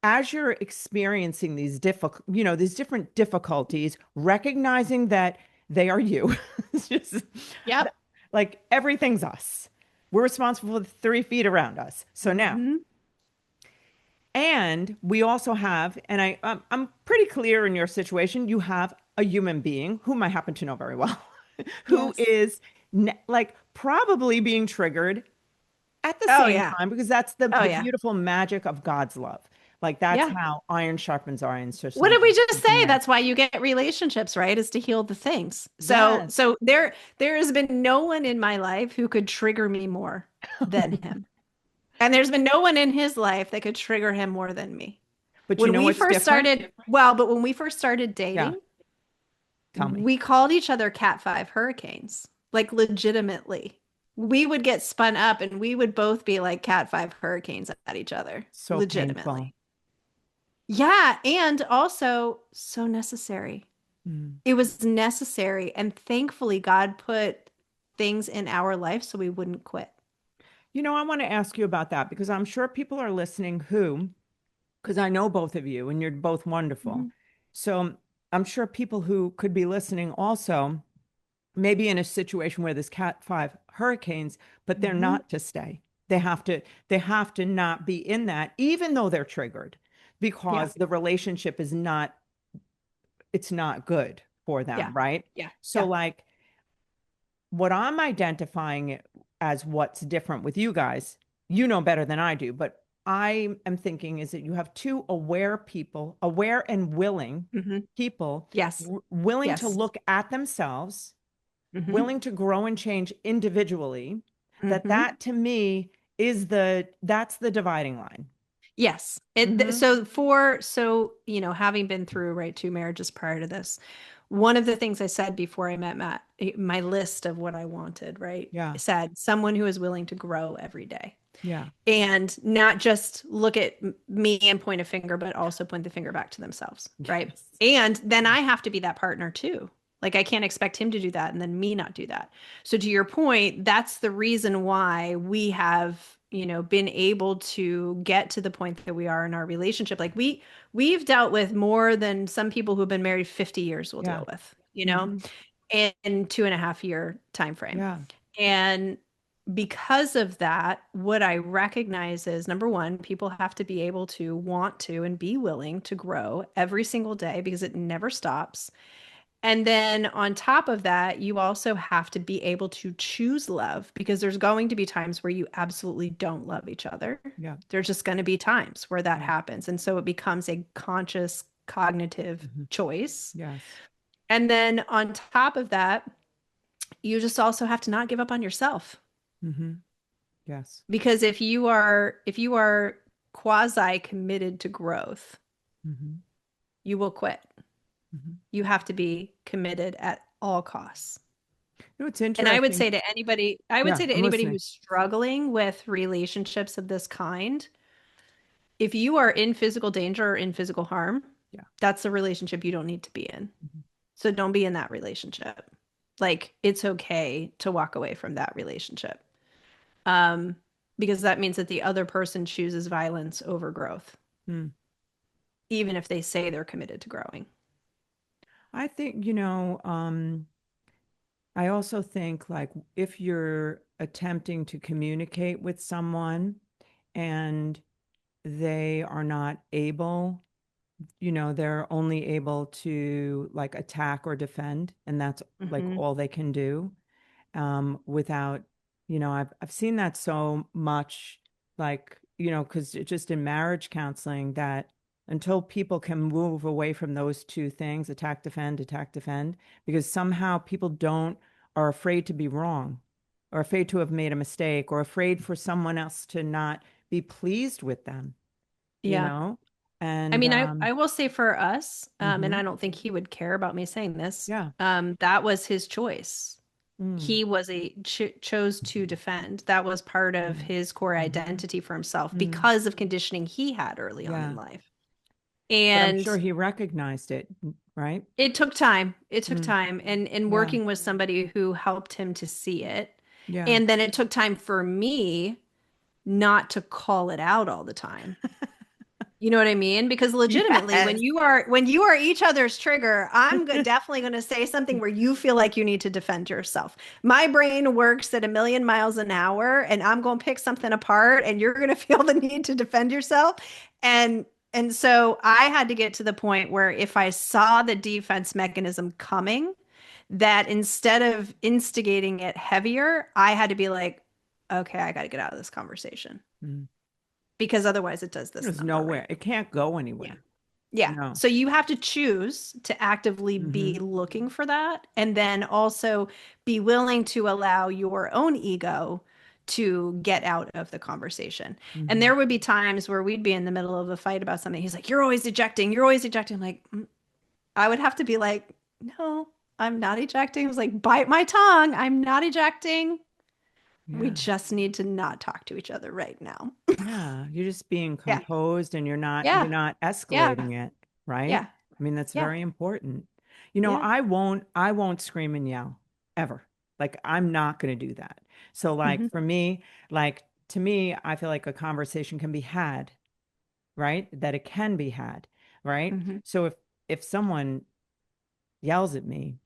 as you're experiencing these difficult, these different difficulties, recognizing that they are you, it's just Yep. like everything's us. We're responsible for the 3 feet around us. So now, Hmm. and we also have, and I'm pretty clear in your situation, you have a human being whom I happen to know very well, who Yes. is like probably being triggered at the Oh same yeah. time because that's the Oh the yeah. beautiful magic of God's love. Like that's Yeah. how iron sharpens iron. So What did we something just something say? there. That's why you get relationships, right? Is to heal the things. So Yes. so there has been no one in my life who could trigger me more than him. And there's been no one in his life that could trigger him more than me. But you When know we what's first different? started, well, but when we first started Yeah. dating, Tell me. we called each other Cat 5 hurricanes, like legitimately. We would get spun up and we would both be like Cat 5 hurricanes at each other, So painful. legitimately. Yeah, and also so necessary. Mm. It was necessary. And thankfully, God put things in our life so we wouldn't quit. I want to ask you about that because I'm sure people are listening who, because I know both of you and you're both wonderful. Mhm. So I'm sure people who could be listening also maybe in a situation where there's cat 5 hurricanes, but they're Mhm. not to stay. They have to not be in that, even though they're triggered, Yeah. because the relationship is not, it's not good for them, Yeah. right? Yeah. So Yeah. like what I'm identifying as what's different with you guys, you know better than I do, but I am thinking is that you have two aware people, aware and willing Hmm. people, Yes. willing to Yes. look at themselves, Hmm. willing to grow and change individually, Hmm. that to me is that's the dividing line. Yes. Hmm. Having been through, right, 2 marriages prior to this, one of the things I said before I met Matt, my list of what I wanted, right, Yeah. said someone who is willing to grow every day Yeah. and not just look at me and point a finger, but also point the finger back to themselves, right? Yes. And then I have to be that partner too. Like I can't expect him to do that and then me not do that. So to your point, that's the reason why we have, been able to get to the point that we are in our relationship. Like we've dealt with more than some people who've been married 50 years will Yeah. deal with, Hmm. in 2.5 year time frame. Yeah. And because of that, what I recognize is number one, people have to be able to want to and be willing to grow every single day because it never stops. And then on top of that, you also have to be able to choose love because there's going to be times where you absolutely don't love each other. Yeah. There's just going to be times where that Yeah. happens. And so it becomes a conscious cognitive Hmm. choice. Yes. And then on top of that, you just also have to not give up on yourself. Hmm. Yes. Because if you are quasi committed to growth, Hmm. you will quit. Hmm. You have to be committed at all costs. It's And I would interesting. say to anybody, I would Yeah, say to I'm anybody listening. who's struggling with relationships of this kind, if you are in physical danger or in physical harm, Yeah. that's a relationship you don't need to be in. Mhm. So don't be in that relationship. Like it's okay to walk away from that relationship. Um, because that means that the other person chooses violence over growth. Hmm. even if they say they're committed to growing. I think, I also think like if you're attempting to communicate with someone and they are not able, they're only able to like attack or defend, and that's like Hmm. all they can do, without, I've seen that so much, like, because just in marriage counseling, that until people can move away from those two things, attack, defend, because somehow people don't are afraid to be wrong or afraid to have made a mistake or afraid for someone else to not be pleased with them, you Yeah. know? I And mean, I will say for us, and mhm, I don't think he would care about me saying this, yeah. that was his choice. Mm, He was chose to defend. That was part of right. his core Mhm, identity for himself mm, because of conditioning he had early on in yeah. life. But I'm sure And he recognized it, right? it took time. It took Mm, time and yeah. working with somebody who helped him to see it. Yeah. And then it took time for me not to call it out all the time. You know what I mean? Because legitimately, Yes. when you are each other's trigger, definitely going to say something where you feel like you need to defend yourself. My brain works at a million miles an hour, and I'm going to pick something apart, and you're going to feel the need to defend yourself. And and so I had to get to the point where if I saw the defense mechanism coming, that instead of instigating it heavier, I had to be like, okay, I got to get out of this conversation Mm. because otherwise it does this There's number right nowhere. It can't go now. anywhere. Yeah. No. So you have to choose to actively be Hmm. looking for that and then also be willing to allow your own ego to get out of the conversation. And Hmm. there would be times where we'd be in the middle of a fight about something. He's like, "You're always ejecting. You're always ejecting." I'm like, I would have to be like, "No, I'm not ejecting." I was like, "Bite my tongue. I'm not ejecting. We Yeah. just need to not talk to each other right now." Yeah. You're just being Yeah. composed and you're Yeah. not Yeah. escalating it, right? Yeah. I mean, that's Yeah. very important. Yeah. I won't scream and yell ever. Like I'm not going to do that. So like Hmm. for me, like to me, I feel like a conversation can be had, right? That it can be had, right? Hmm. So if someone yells at me,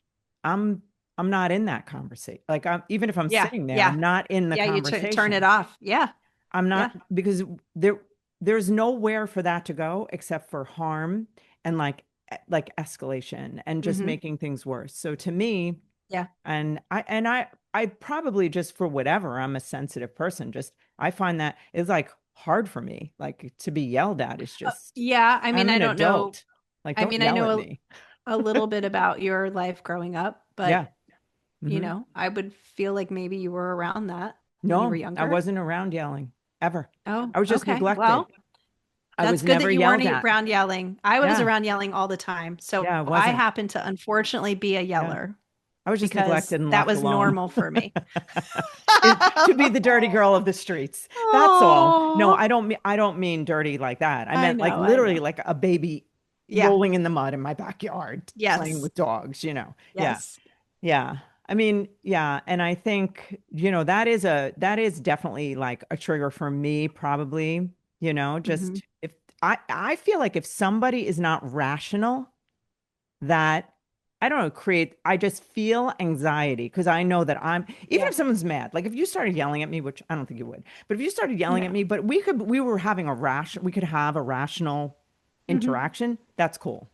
I'm I'm not in that conversation. Like I'm even if I'm Yeah. sitting there, Yeah. I'm not in the Yeah, you turn it conversation. off. Yeah. I'm Yeah. not because there's nowhere for that to go except for harm and like escalation and just Hmm. making things worse. So to me, Yeah. and I probably just for whatever, I'm a sensitive person. Just I find that it's like hard for me. Like to be yelled at is just Yeah. I'm an I don't know. adult. Like I don't mean, I yell at know me. a little bit about your life growing up, Yeah. but Hmm. I would feel like maybe you were around that when you were No, I younger. wasn't around yelling ever. Oh, I was just okay. neglected. Well, I that's was good never that you yelled weren't at. around yelling. I was Yeah. around yelling all the time. So Yeah, I I wasn't. happen to unfortunately be a Yeah. yeller I was just because neglected and that left was alone. normal for me. To be the dirty girl of the streets. That's all. No, Oh, I don't mean dirty like that. I I meant like know. I literally know. like a baby Yeah. rolling in the mud in my backyard playing Yes. with dogs. Yeah. Yes. Yeah. I mean, yeah, and I think, that is definitely like a trigger for me probably, Hmm. just if I feel like if somebody is not rational, that I don't know, I just feel anxiety because I know that even Yeah. if someone's mad, like if you started yelling at me, which I don't think you would, but if you started yelling at No. me, but we could have a rational Hmm. interaction, that's cool.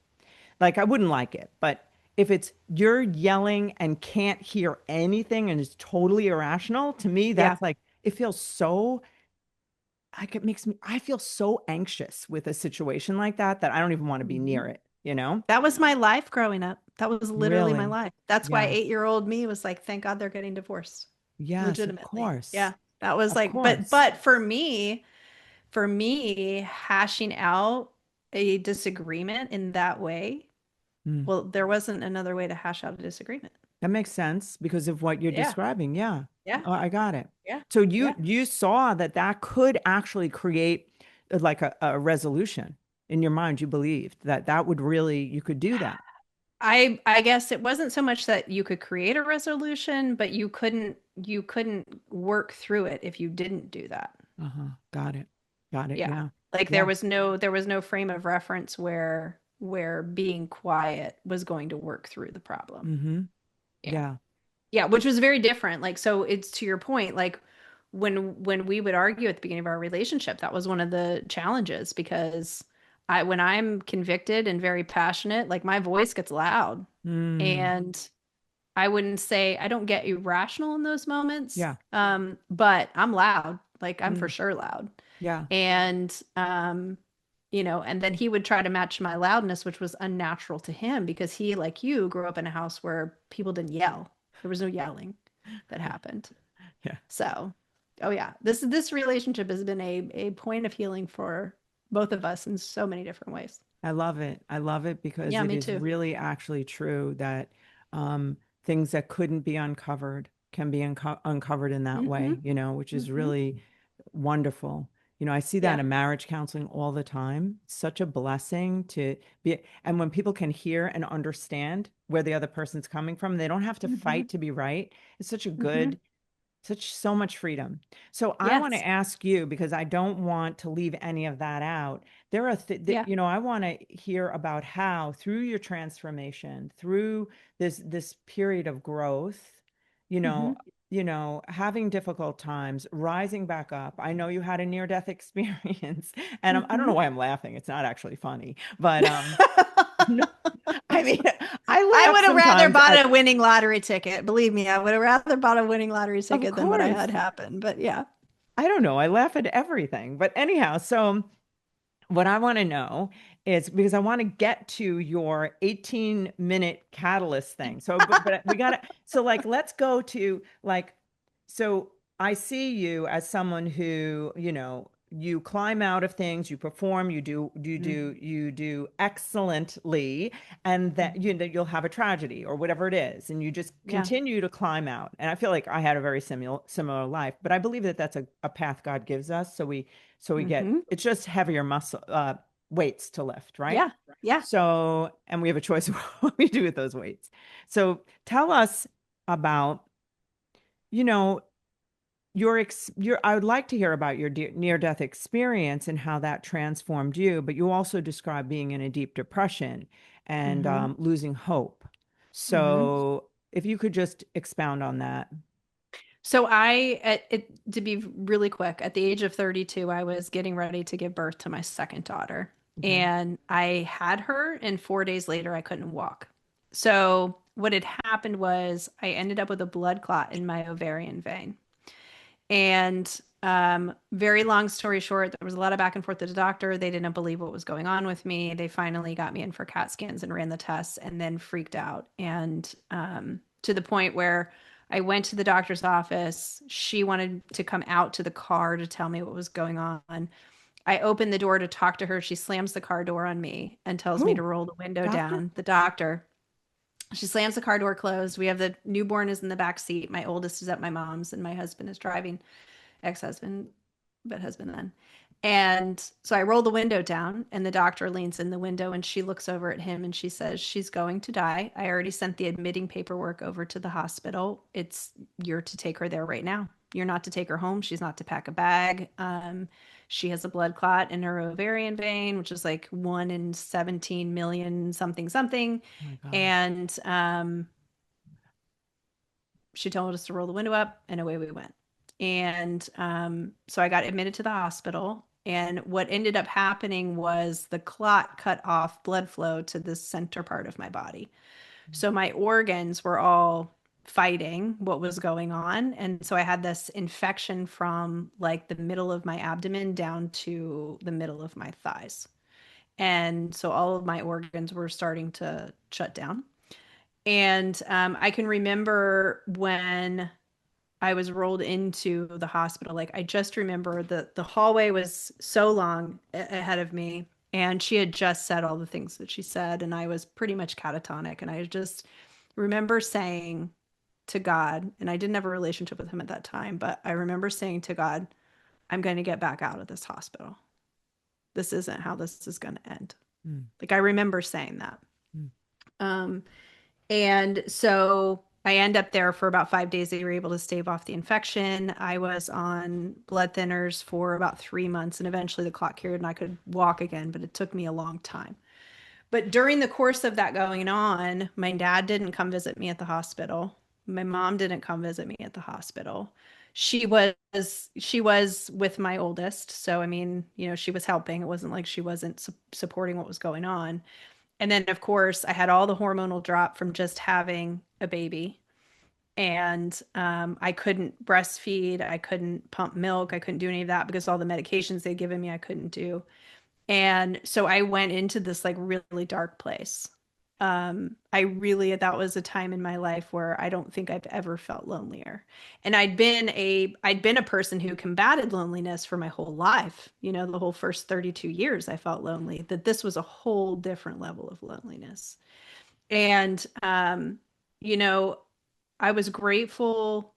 Like I wouldn't like it, but if it's you're yelling and can't hear anything and is totally irrational, to me, Yeah. that's like, it feels so like I feel so anxious with a situation like that I don't even want to be Hmm. near it? That was my life growing up. That was literally my Really? life. That's why Yeah. 8-year-old me was like, thank God they're getting divorced. Yes, of Legitimately. course. Yeah. That was Of like, course. but for me, hashing out a disagreement in that way, Mm. well, there wasn't another way to hash out a disagreement. That makes sense because of what you're Yeah. describing. Yeah. Yeah. Oh, I got it. Yeah. So you Yeah. you saw that could actually create like a resolution in your mind. You believed that would really you could do that. I guess it wasn't so much that you could create a resolution, but you couldn't work through it if you didn't do that. Uh-huh. Got it. Got it. Yeah. Yeah. Like Yeah. there was no frame of reference where being quiet was going to work through the problem. Mm-hmm. Yeah. Yeah. Yeah, which was very different. Like, so it's to your point, like when we would argue at the beginning of our relationship, that was one of the challenges because when I'm convicted and very passionate, like my voice gets loud. Mm. And I wouldn't say I don't get irrational in those moments, Yeah. but I'm loud. Like I'm for Mm. sure loud. Yeah. And and then he would try to match my loudness, which was unnatural to him because he, like you, grew up in a house where people didn't yell. There was no yelling that happened. Yeah. So, oh yeah, this relationship has been a point of healing for both of us in so many different ways. I love it. I love it because Yeah, it me is too. really actually true that things that couldn't be uncovered can be uncovered in that Hmm. way, which is Hmm. really wonderful. I see that Yeah. in marriage counseling all the time. It's such a blessing to be, and when people can hear and understand where the other person's coming from, they don't have to Hmm. fight to be right. It's such a Hmm. good so much freedom. So I want to Yes. ask you because I don't want to leave any of that out. There are Yeah. I want to hear about how through your transformation, through this period of growth, you Hmm. know, having difficult times, rising back up. I know you had a near-death experience, and I don't know Hmm. why I'm laughing. It's not actually funny, but no, I mean, I I laugh would have rather sometimes bought at, a winning lottery ticket. Believe me, I would have rather bought a winning lottery of ticket than what I course. had happen. But yeah. I don't know. I laugh at everything. But anyhow, so what I want to know is because I want to get to your 18-minute catalyst thing. So, but we got to, so like, let's go to like, so I see you as someone who, you climb out of things, you perform, you do excellently, and that Mhm. that you'll have a tragedy or whatever it is, and you just Yeah. continue to climb out. And I feel like I had a very similar life, but I believe that that's a path God gives us. So we get Hmm. it's just heavier muscle weights to lift, right? Yeah. Yeah. So, and we have a choice of what we do with those weights. So tell us about, you know, your I would like to hear about your near-death experience and how that transformed you, but you also described being in a deep depression and Hmm. losing hope. Hmm. So if you could just expound on that. So to be really quick, at the age of 32, I was getting ready to give birth to my second daughter. Okay. And I had her, and 4 days later, I couldn't walk. So what had happened was I ended up with a blood clot in my ovarian vein. And very long story short, there was a lot of back and forth with the doctor. They didn't believe what was going on with me. They finally got me in for CAT scans and ran the tests and then freaked out. And to the point where I went to the doctor's office. She wanted to come out to the car to tell me what was going on. I opened the door to talk to her. She slams the car door on me and tells me to Who? roll the window Doctor? down. The doctor. She slams the car door closed. We have the newborn is in the back seat. My oldest is at my mom's, and my husband is driving, ex-husband, but husband then. And so I roll the window down, and the doctor leans in the window and she looks over at him and she says, "She's going to die. I already sent the admitting paperwork over to the hospital. You're to take her there right now. You're not to take her home. She's not to pack a bag. She has a blood clot in her ovarian vein, which is like 1 in 17 million something something." Oh my God. And she told us to roll the window up, and away we went. And so I got admitted to the hospital. And what ended up happening was the clot cut off blood flow to the center part of my body. So my organs were all fighting what was going on. And so I had this infection from like the middle of my abdomen down to the middle of my thighs. And so all of my organs were starting to shut down. And I can remember when I was rolled into the hospital. Like I just remember the hallway was so long ahead of me, and she had just said all the things that she said, and I was pretty much catatonic. And I just remember saying to God, and I didn't have a relationship with him at that time, but I remember saying to God, "I'm going to get back out of this hospital. This isn't how this is going to end." Mm, Like I remember saying that. mm, Um, and so I end up there for about 5 days. They were able to stave off the infection. I was on blood thinners for about 3 months, and eventually the clot cured and I could walk again, but it took me a long time. But during the course of that going on, my dad didn't come visit me at the hospital. My mom didn't come visit me at the hospital. She was she was with my oldest, so I mean, she was helping. It wasn't like she wasn't supporting what was going on. And then of course, I had all the hormonal drop from just having a baby. And I couldn't breastfeed, I couldn't pump milk, I couldn't do any of that because all the medications they'd given me, I couldn't do. And so I went into this like really dark place. That was a time in my life where I don't think I've ever felt lonelier. And I'd been a person who combated loneliness for my whole life. The whole first 32 years I felt lonely, that this was a whole different level of loneliness. And you know, I was grateful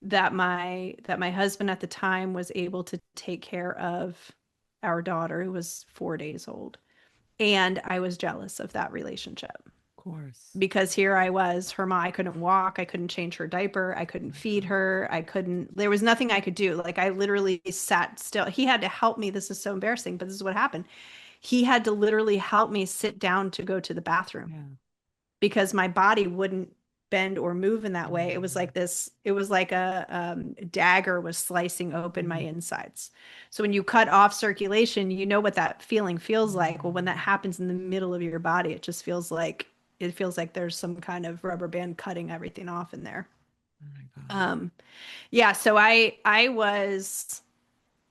that my husband at the time was able to take care of our daughter who was 4 days old. And I was jealous of that relationship Of course. because here I was, her mom, I couldn't walk, I couldn't change her diaper, I couldn't My feed God. her, there was nothing I could do. Like I literally sat still. He had to help me. This is so embarrassing, but this is what happened. He had to literally help me sit down to go to the bathroom Yeah. because my body wouldn't bend or move in that way. It was Mm, like this, it was like a dagger was slicing open my mm, insides. So when you cut off circulation, you know what that feeling feels like. Well, when that mm. happens in the middle of your body, it feels like there's some kind of rubber band cutting everything off in there. Oh my God. Um, yeah, so I was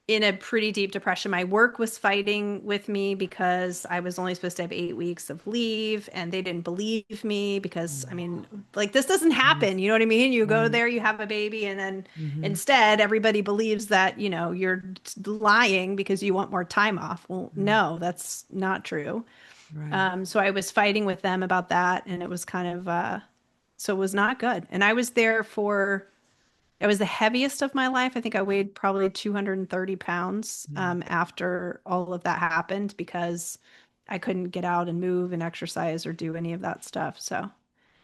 in a pretty deep depression. My work was fighting with me because I was only supposed to have 8 weeks of leave, and they didn't believe me because, I Mm, mean, like this doesn't happen. yes. You know what I mean? You go Right. there, you have a baby, and then Mm-hmm. instead everybody believes that, you're lying because you want more time off. Well, Mm, no, that's not true. right. So I was fighting with them about that, and it was kind of, so it was not good. And it was the heaviest of my life. I think I weighed probably 230 pounds Mm. after all of that happened because I couldn't get out and move and exercise or do any of that stuff. So,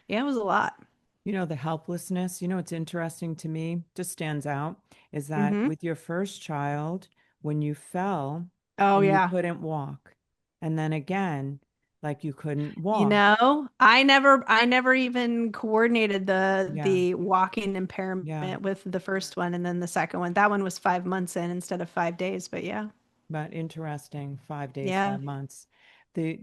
yeah, it was a lot. The helplessness, it's interesting to me, just stands out, is that Hmm. with your first child, when you fell Oh, and you yeah. couldn't walk, and then again, like you couldn't You walk. know, I never even coordinated the Yeah. the walking Yeah. impairment with the first one and then the second one. That one was 5 months in instead of 5 days, but yeah. But interesting, 5 days, Yeah. 5 months. The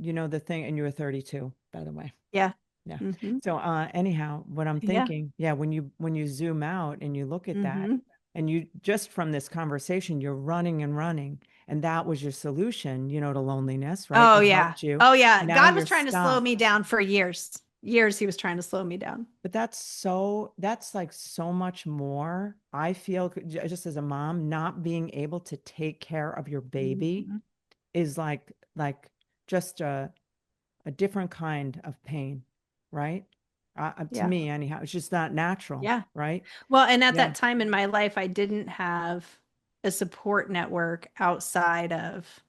thing, and you were 32, by the way. Yeah. Yeah. Hmm. So anyhow, what I'm Yeah. thinking, yeah, when you zoom out and you look at that, Hmm. and you just from this conversation, you're running and running, and that was your solution, to loneliness, right? Oh It yeah. helped you. Oh yeah. Now God was you're trying to slow stuck. me down for years. Years he was trying to slow me down. But that's like so much more. I feel just as a mom, not being able to take care of your baby Mhm. is like just a different kind of pain, right? To Yeah. me, anyhow, it's just not natural, Yeah. right? Well, and at Yeah, that time in my life, I didn't have a support network outside of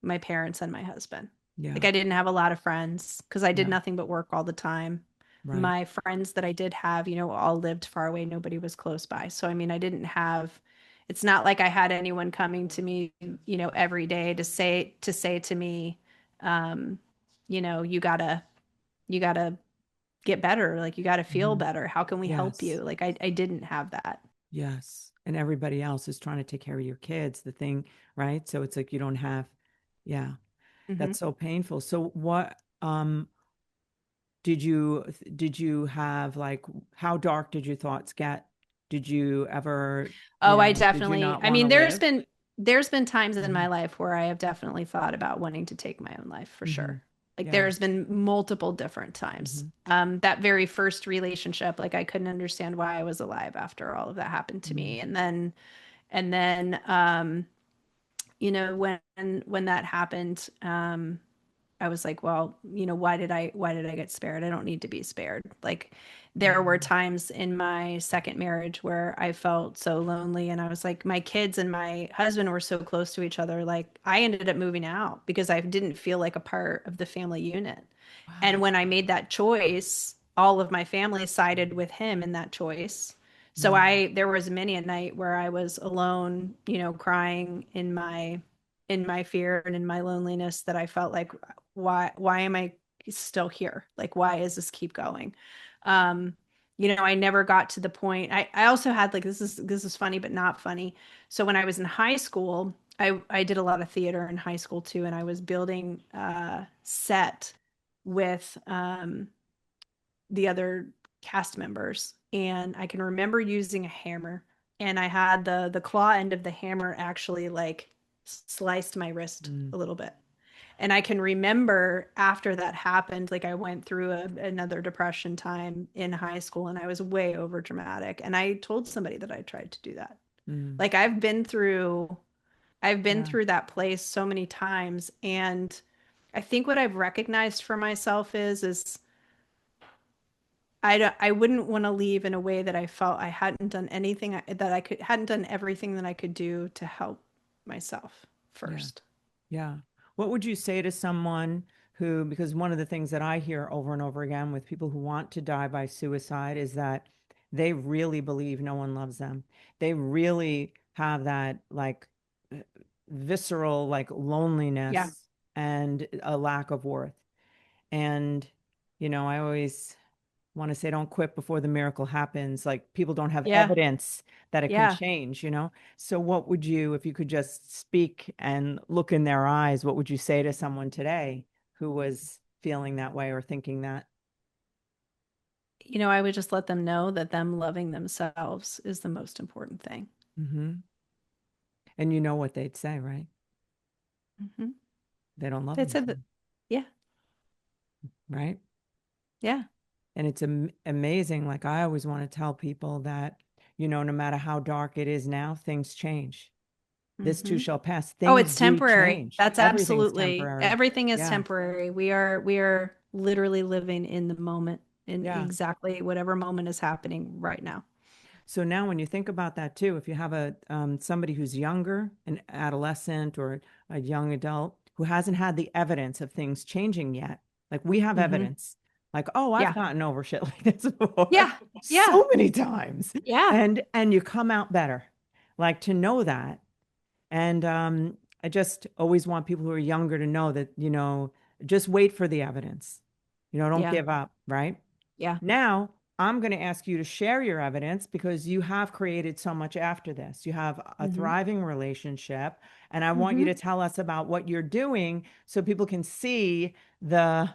my parents and my husband. yeah, Like I didn't have a lot of friends because I did yeah, nothing but work all the time. right. My friends that I did have, all lived far away. Nobody was close by. So I mean, it's not like I had anyone coming to me, every day to say to me, um, you gotta get better. Like you gotta feel Hmm. better. How can we help Yes, you? Like I didn't have that. yes. And everybody else is trying to take care of your kids, the thing, right? So it's like you don't have, yeah, Hmm. that's so painful. So did you have like how dark did your thoughts get? Did you ever, Oh, did you not I want to mean, live? there's been times in Hmm. my life where I have definitely thought about wanting to take my own life for Hmm. sure. Like Yeah. there's been multiple different times. Hmm. That very first relationship, like I couldn't understand why I was alive after all of that happened to Hmm. me. And then when that happened, I was like, well, why did I get spared? I don't need to be spared. Like there were Hmm. times in my second marriage where I felt so lonely and I was like, my kids and my husband were so close to each other. Like I ended up moving out because I didn't feel like a part of the family unit. And Wow. when I made that choice, all of my family sided with him in that choice. So Mm, there was many a night where I was alone, crying in my fear and in my loneliness, that I felt like, why am I still here? Like, why is this keep going? Um, I never got to the point. I also had, like, this is funny but not funny. So when I was in high school, I did a lot of theater in high school too, and I was building a set with the other cast members, and I can remember using a hammer, and I had the claw end of the hammer actually like sliced my wrist mm, a little bit. And I can remember after that happened, like I went through another depression time in high school, and I was way over dramatic. And I told somebody that I tried to do that. mm. Like I've been Yeah, through that place so many times. And I think what I've recognized for myself is I wouldn't want to leave in a way that I felt I hadn't done anything that I could hadn't done everything that I could do to help myself yeah, first. yeah. What would you say to someone who, because one of the things that I hear over and over again with people who want to die by suicide is that they really believe no one loves them. They really have that like uh, visceral like Yeah. loneliness and a lack of worth. And, I always want to say don't quit before the miracle happens. Like people don't have Yeah. evidence that it can Yeah. change. So what would you, if you could just speak and look in their eyes, what would you say to someone today who was feeling that way or thinking that? I would just let them know that them loving themselves is the most important thing. Hmm. And you know what they'd say, right? Hmm. They don't love They said that. themselves, Yeah. right? Yeah. And it's amazing. Like I always want to tell people that, no matter how dark it is now, things change. This too Hmm. shall pass. Oh, Things it's do temporary. change. That's Everything's absolutely, temporary. everything is Yeah. temporary. We are literally living in the moment, in Yeah. exactly whatever moment is happening right now. So now when you think about that too, if you have a somebody who's younger, an adolescent or a young adult who hasn't had the evidence of things changing yet, like we have Hmm. evidence, like, oh, I've Yeah. gotten over shit like this before Yeah. Yeah. so many times. Yeah. And you come out better. Like to know that. And I just always want people who are younger to know that, just wait for the evidence. Don't Yeah. give up, right? Yeah. Now, I'm going to ask you to share your evidence because you have created so much after this. You have a Hmm. thriving relationship, and I want you to Hmm. tell us about what you're doing so people can see the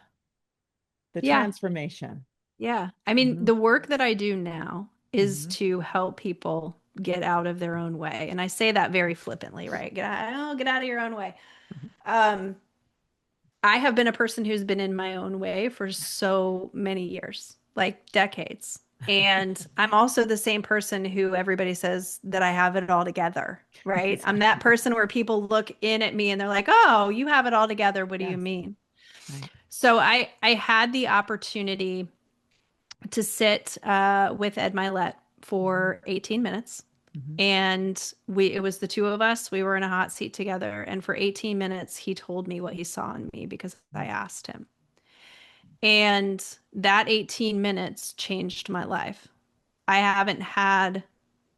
Yeah. transformation. Yeah. I mean, Hmm. the work that I do now is Hmm. to help people get out of their own way. And I say that very flippantly, right? Get out of your own way. Um, I have been a person who's been in my own way for so many years, like decades. And I'm also the same person who everybody says that I have it all together, right? I'm that Exactly. person where people look in at me and they're like, "Oh, you have it all together. What do you Yes. mean?" Right. So I had the opportunity to sit with Ed Milet Hmm. for 18 minutes. Hmm. And it was the two of us. We were in a hot seat together. And for 18 minutes, he told me what he saw in me because I asked him. And that 18 minutes changed my life. I haven't had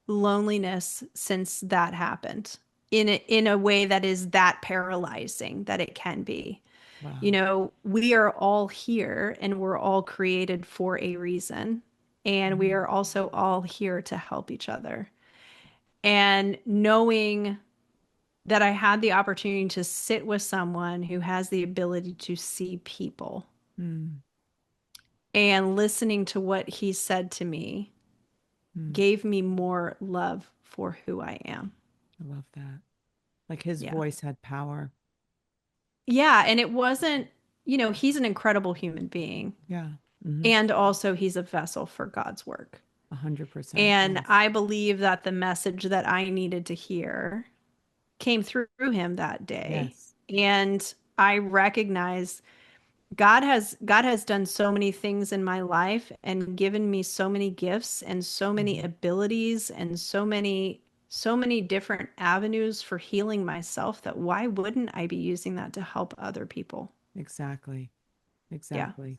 loneliness since that happened in a way that is that paralyzing that it can be. Wow. We are all here and we're all created for a reason. And we Hmm. are also all here to help each other. And knowing that I had the opportunity to sit with someone who has the ability to see people Mm. and listening to what he said to me Mm. gave me more love for who I am. I love that. Like his Yeah. voice had power. Yeah. And it wasn't, he's an incredible human being. Yeah. Hmm. And also, he's a vessel for God's work. 100%. And Yes. I believe that the message that I needed to hear came through him that day. Yes. And I recognize God has done so many things in my life and given me so many gifts and so many Hmm. abilities and so many different avenues for healing myself, that why wouldn't I be using that to help other people? Exactly. Yeah. Exactly.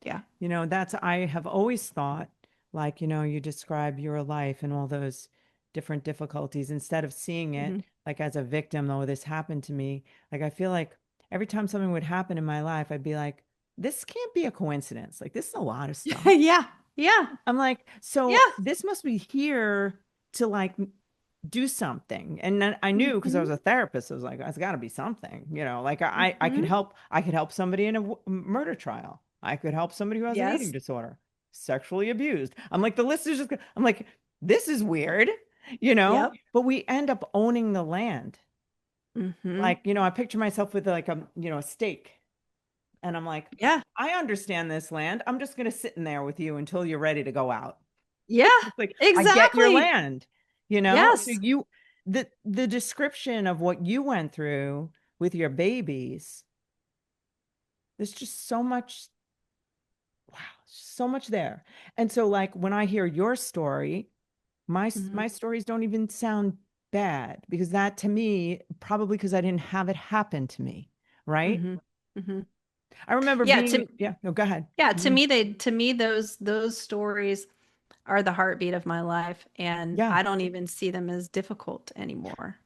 Yeah. That's, I have always thought, like, you describe your life and all those different difficulties instead of seeing Hmm. it like as a victim, oh, this happened to me. Like, I feel like every time something would happen in my life, I'd be like, this can't be a coincidence. Like, this is a lot of stuff. Yeah. Yeah. I'm like, so Yeah. this must be here to like do something. And then I knew because I was Hmm. a therapist, I was like, it's got to be something, like I could Hmm. help, I could help somebody in a murder trial. I could help somebody who has an eating Yes. disorder, sexually abused. I'm like, the list is just, I'm like, this is weird, Yep. but we end up owning the land. Hmm. Like, I picture myself with like a stake. And I'm like, Yeah. I understand this land. I'm just going to sit in there with you until you're ready to go out. Yeah. It's like, I get your Exactly. land. So Yes. the description of what you went through with your babies, there's just so much, wow, so much there. And so like when I hear your story, Hmm. my stories don't even sound bad because that to me, probably because I didn't have it happen to me, right? Hmm. Hmm. I remember Yeah. being, yeah, no, go ahead. Yeah. Mhm. To me, those stories are the heartbeat of my life, and Yeah, I don't even see them as difficult anymore.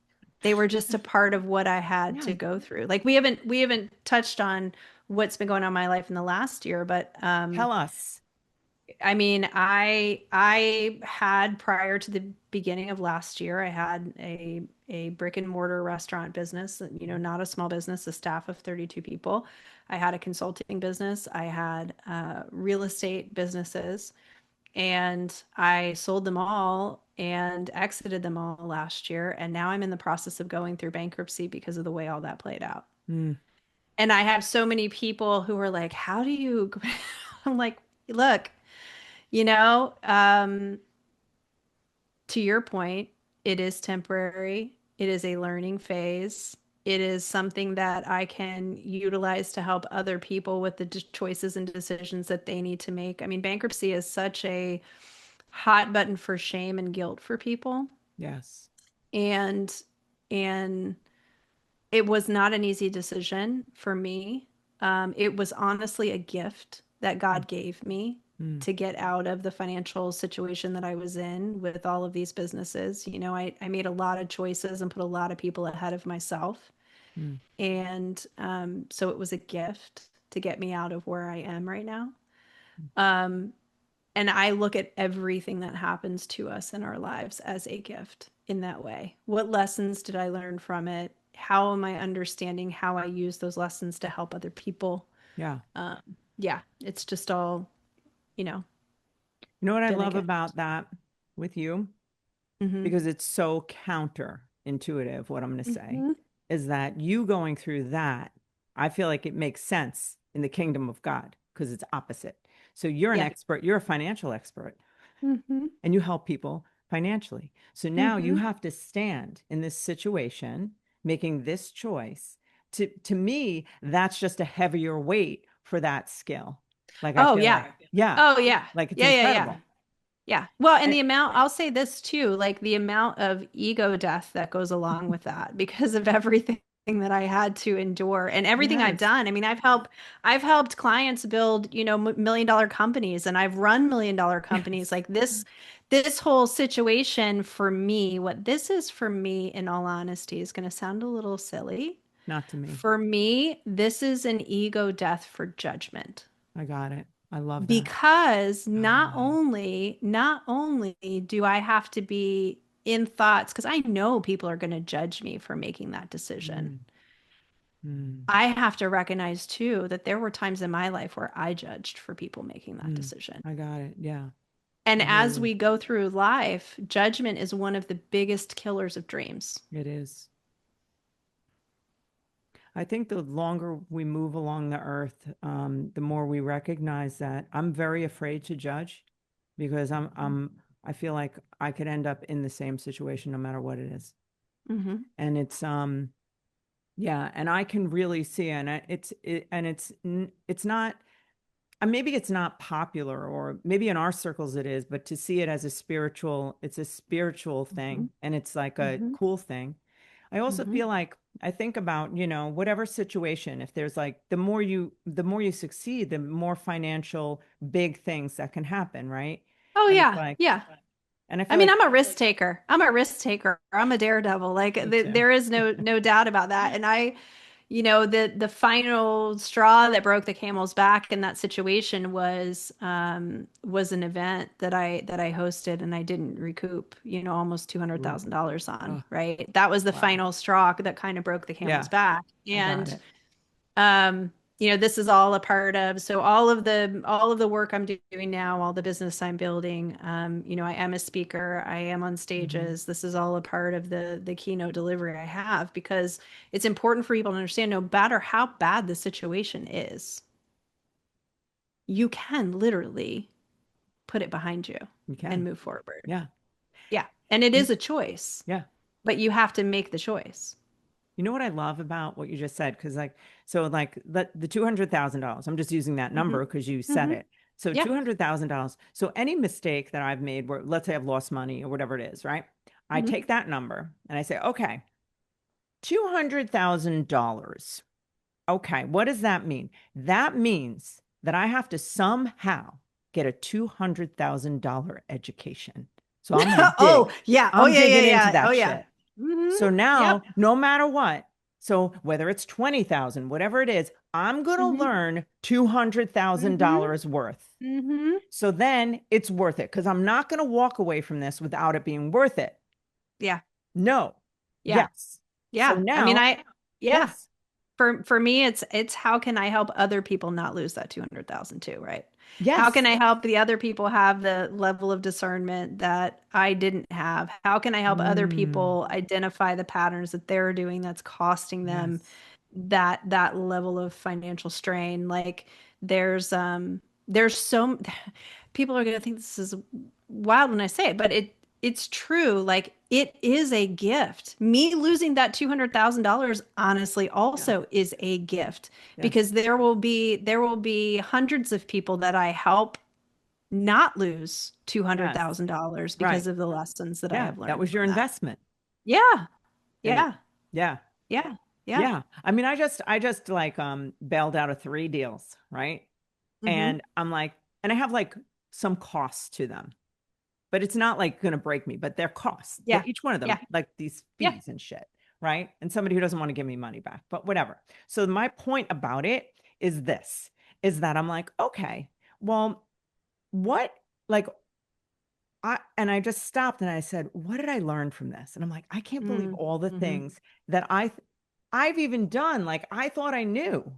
They were just a part of what I had yeah. to go through. Like we haven't touched on what's been going on in my life in the last year, but Tell us. I mean, I had prior to the beginning of last year, I had a brick and mortar restaurant business, not a small business, a staff of 32 people. I had a consulting business. I had real estate businesses, and I sold them all and exited them all last year. And now I'm in the process of going through bankruptcy because of the way all that played out. Mm, And I have so many people who are like, how do you? I'm like, look, you know, um, to your point, it is temporary. It is a learning phase. It is something that I can utilize to help other people with the choices and decisions that they need to make. I mean, bankruptcy is such a hot button for shame and guilt for people. yes. And and it was not an easy decision for me. It was honestly a gift that Mm, God gave me mm, to get out of the financial situation that I was in with all of these businesses. I made a lot of choices and put a lot of people ahead of myself. mm, And so it was a gift to get me out of where I am right now. And I look at everything that happens to us in our lives as a gift in that way. What lessons did I learn from it? How am I understanding how I use those lessons to help other people? yeah. Yeah, it's just all, you know, You know what I been a love gift. about that with you? Hmm. Because it's so counterintuitive, what I'm going to say, Hmm. is that you going through that, I feel like it makes sense in the kingdom of God because it's opposite. So you're an Yeah. expert, you're a financial expert, Hmm. and you help people financially. So now you Hmm. have to stand in this situation, making this choice. To me, that's just a heavier weight for that skill. Like I Oh, feel yeah. like, yeah, Oh, yeah. like it's Yeah, yeah, yeah. incredible. Yeah. Well, and And the amount, I'll say this too, like the amount of ego death that goes along with that because of everything that I had to endure and everything I've yes, done. I mean, I've helped clients build, million dollar companies, and I've run million dollar companies. yes, Like this whole situation for me, what this is for me, in all honesty, is going to sound a little silly. not to me. For me, this is an ego death for judgment, I got it. I love that. because Ah, not only do I have to be in thoughts, because I know people are going to judge me for making that decision. mm, mm, I have to recognize too that there were times in my life where I judged for people making that mm. decision. I got it. Yeah, And I hear as you. we go through life, judgment is one of the biggest killers of dreams. It is. I think the longer we move along the earth, the more we recognize that I'm very afraid to judge because I feel like I could end up in the same situation no matter what it is. Hmm. And yeah, and I can really see, and it's not, maybe it's not popular, or maybe in our circles it is, but to see it as a spiritual, it's a spiritual Hmm. thing, and it's like a Hmm. cool thing. I also Hmm. feel like I think about, whatever situation, if there's like the more you succeed, the more financial big things that can happen, right? Oh And it's yeah, like, yeah. and I I feel mean, like I'm a risk taker. I'm a risk taker. I'm a daredevil. Like me too. there is no doubt about that. And the final straw that broke the camel's back in that situation was an event that I hosted and I didn't recoup, almost Ooh. $200,000 on, Oh, right? That was the wow. final straw that kind of broke the camel's Yeah, back. I got And it. um this is all a part of so all of the work I'm doing now, all the business I'm building. I am a speaker, I am on Hmm. stages. This is all a part of the keynote delivery I have because it's important for people to understand no matter how bad the situation is, you can literally put it behind you You and can. move forward. Yeah. Yeah, and it You, is a choice, yeah. but you have to make the choice. You know what I love about what you just said? Because so like the $200,000, I'm just using that Hmm. number because you said Hmm. it. So Yeah. $200,000. So any mistake that I've made where let's say I've lost money or whatever it is, right? I Hmm. take that number and I say, okay, $200,000. Okay, what does that mean? That means that I have to somehow get a $200,000 education. So I'm going to Oh, dig. yeah. Oh, I'm yeah, yeah, digging into yeah. Oh, that yeah. shit. Hmm. So Yep. now, no matter what, so whether it's 20,000, whatever it is, I'm going to Hmm. learn Hmm. $200,000 worth. Hmm. So then it's worth it because I'm not going to walk away from this without it being worth it. Yeah. No. Yeah. Yes. So Yeah. I mean, now, yeah. yes. For me, it's how can I help other people not lose that 200,000 too, right? How can Yes. I help the other people have the level of discernment that I didn't have? How can I help other Mm, people identify the patterns that they're doing that's costing them yes. that level of financial strain? Like there's so people are going to think this is wild when I say it, but it's true. Like it is a gift. Me losing that $200,000 honestly Yeah. also is a gift Yes. because there will be hundreds of people that I help not lose Yes. $200,000 because Right. of the lessons that I Yeah. have That learned was your from that. investment. Yeah. And it, Yeah. yeah. Yeah. Yeah. Yeah. I mean, I just like bailed out of 3 deals, right? Hmm. And I'm like, and I have like some costs to them, but it's not like going to break me, but they're costs. They're Yeah. each one of them, Yeah. like these Yeah. fees and shit, right? And somebody who doesn't want to give me money back, but whatever. So my point about it is this, is that I'm like, okay, well, what, like, and I just stopped and I said, what did I learn from this? And I'm like, I can't believe all the Mm-hmm. things that I've even done. Like I thought I knew.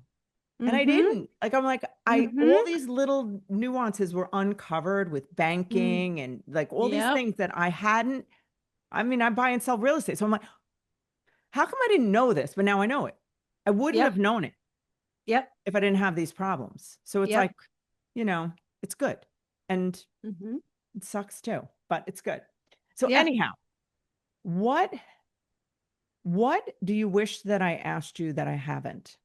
And I Mm-hmm. didn't. Like I'm like I all Mm-hmm. these little nuances were uncovered with Mm. banking and like all these Yep. things that I hadn't. I mean, I buy and sell real estate. So I'm like, how come I didn't know this? But now I know it. I wouldn't have Yep. known it Yep. if I didn't have these problems. So it's like, Yep. you know, it's good. And Mm-hmm. it sucks too, but it's good. So Yeah. anyhow, what what do you wish that I asked you that I haven't?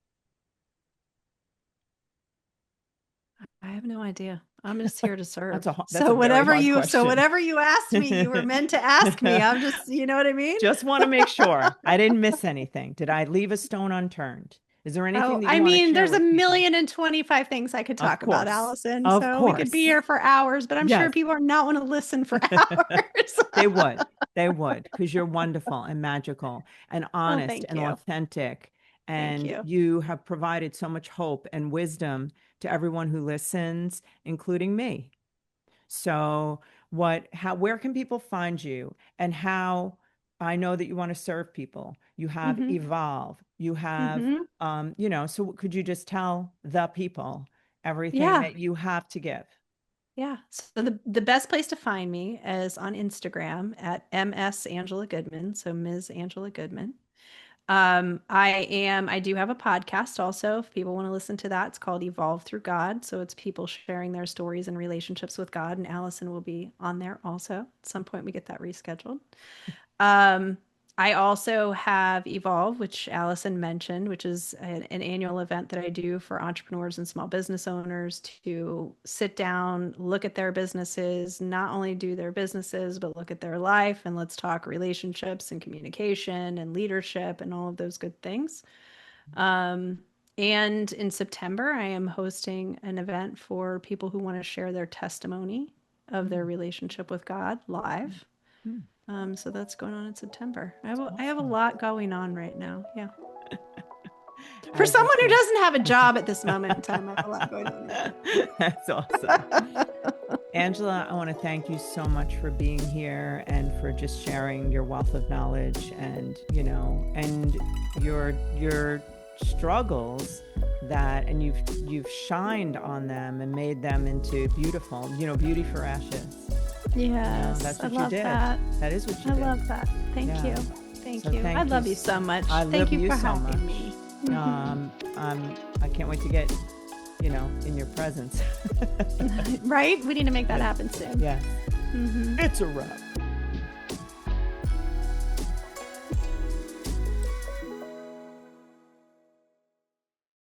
I have no idea. I'm just here to That's serve. a So very whatever hard you so question. whatever you asked me, you were meant to ask me. I'm just, you know what I mean? Just want to make sure I didn't miss anything. Did I leave a stone unturned? Is there anything Oh, that I you want to mean, share there's a with people? million and 25 things I could Of talk about, course. Allison. Of So we could be course. here for hours, but I'm sure Yes. people are not want to listen for hours. They would. They would, because you're wonderful and magical and Oh, honest thank and you. authentic. Thank And you. you have provided so much hope and wisdom to everyone who listens, including me. So, where can people find you and how I know that you want to serve people? You have Hmm. Evolve, you have, Hmm. so could you just tell the people everything Yeah. that you have to give? Yeah. So the best place to find me is on Instagram at MS Angela Goodman. So Ms. Angela Goodman. I do have a podcast also. If people want to listen to that, it's called Evolve Through God. So it's people sharing their stories and relationships with God, and Allison will be on there also. At some point we get that rescheduled. Um, I also have Evolve, which Allison mentioned, which is an annual event that I do for entrepreneurs and small business owners to sit down, look at their businesses, not only do their businesses, but look at their life. And let's talk relationships and communication and leadership and all of those good things. Um, and in September, I am hosting an event for people who want to share their testimony of their Mm, relationship with God live. mm, So that's going on in September. I have a awesome. lot going on right now. Yeah. For As you someone who should. doesn't have a job at this moment in time, I have a lot going on right That's awesome. now. Angela, I want to thank you so much for being here and for just sharing your wealth of knowledge and, and your struggles and you've shined on them and made them into beautiful, beauty for ashes. Yes, That's I what you love did. that. That is what you I did. love that. Thank Yeah. you. Thank So you. thank I you love you so much. I Thank love you you for so having much. me. I can't wait to get, in your presence. Right? We need to make that happen soon. Yes. Mhm. It's a wrap.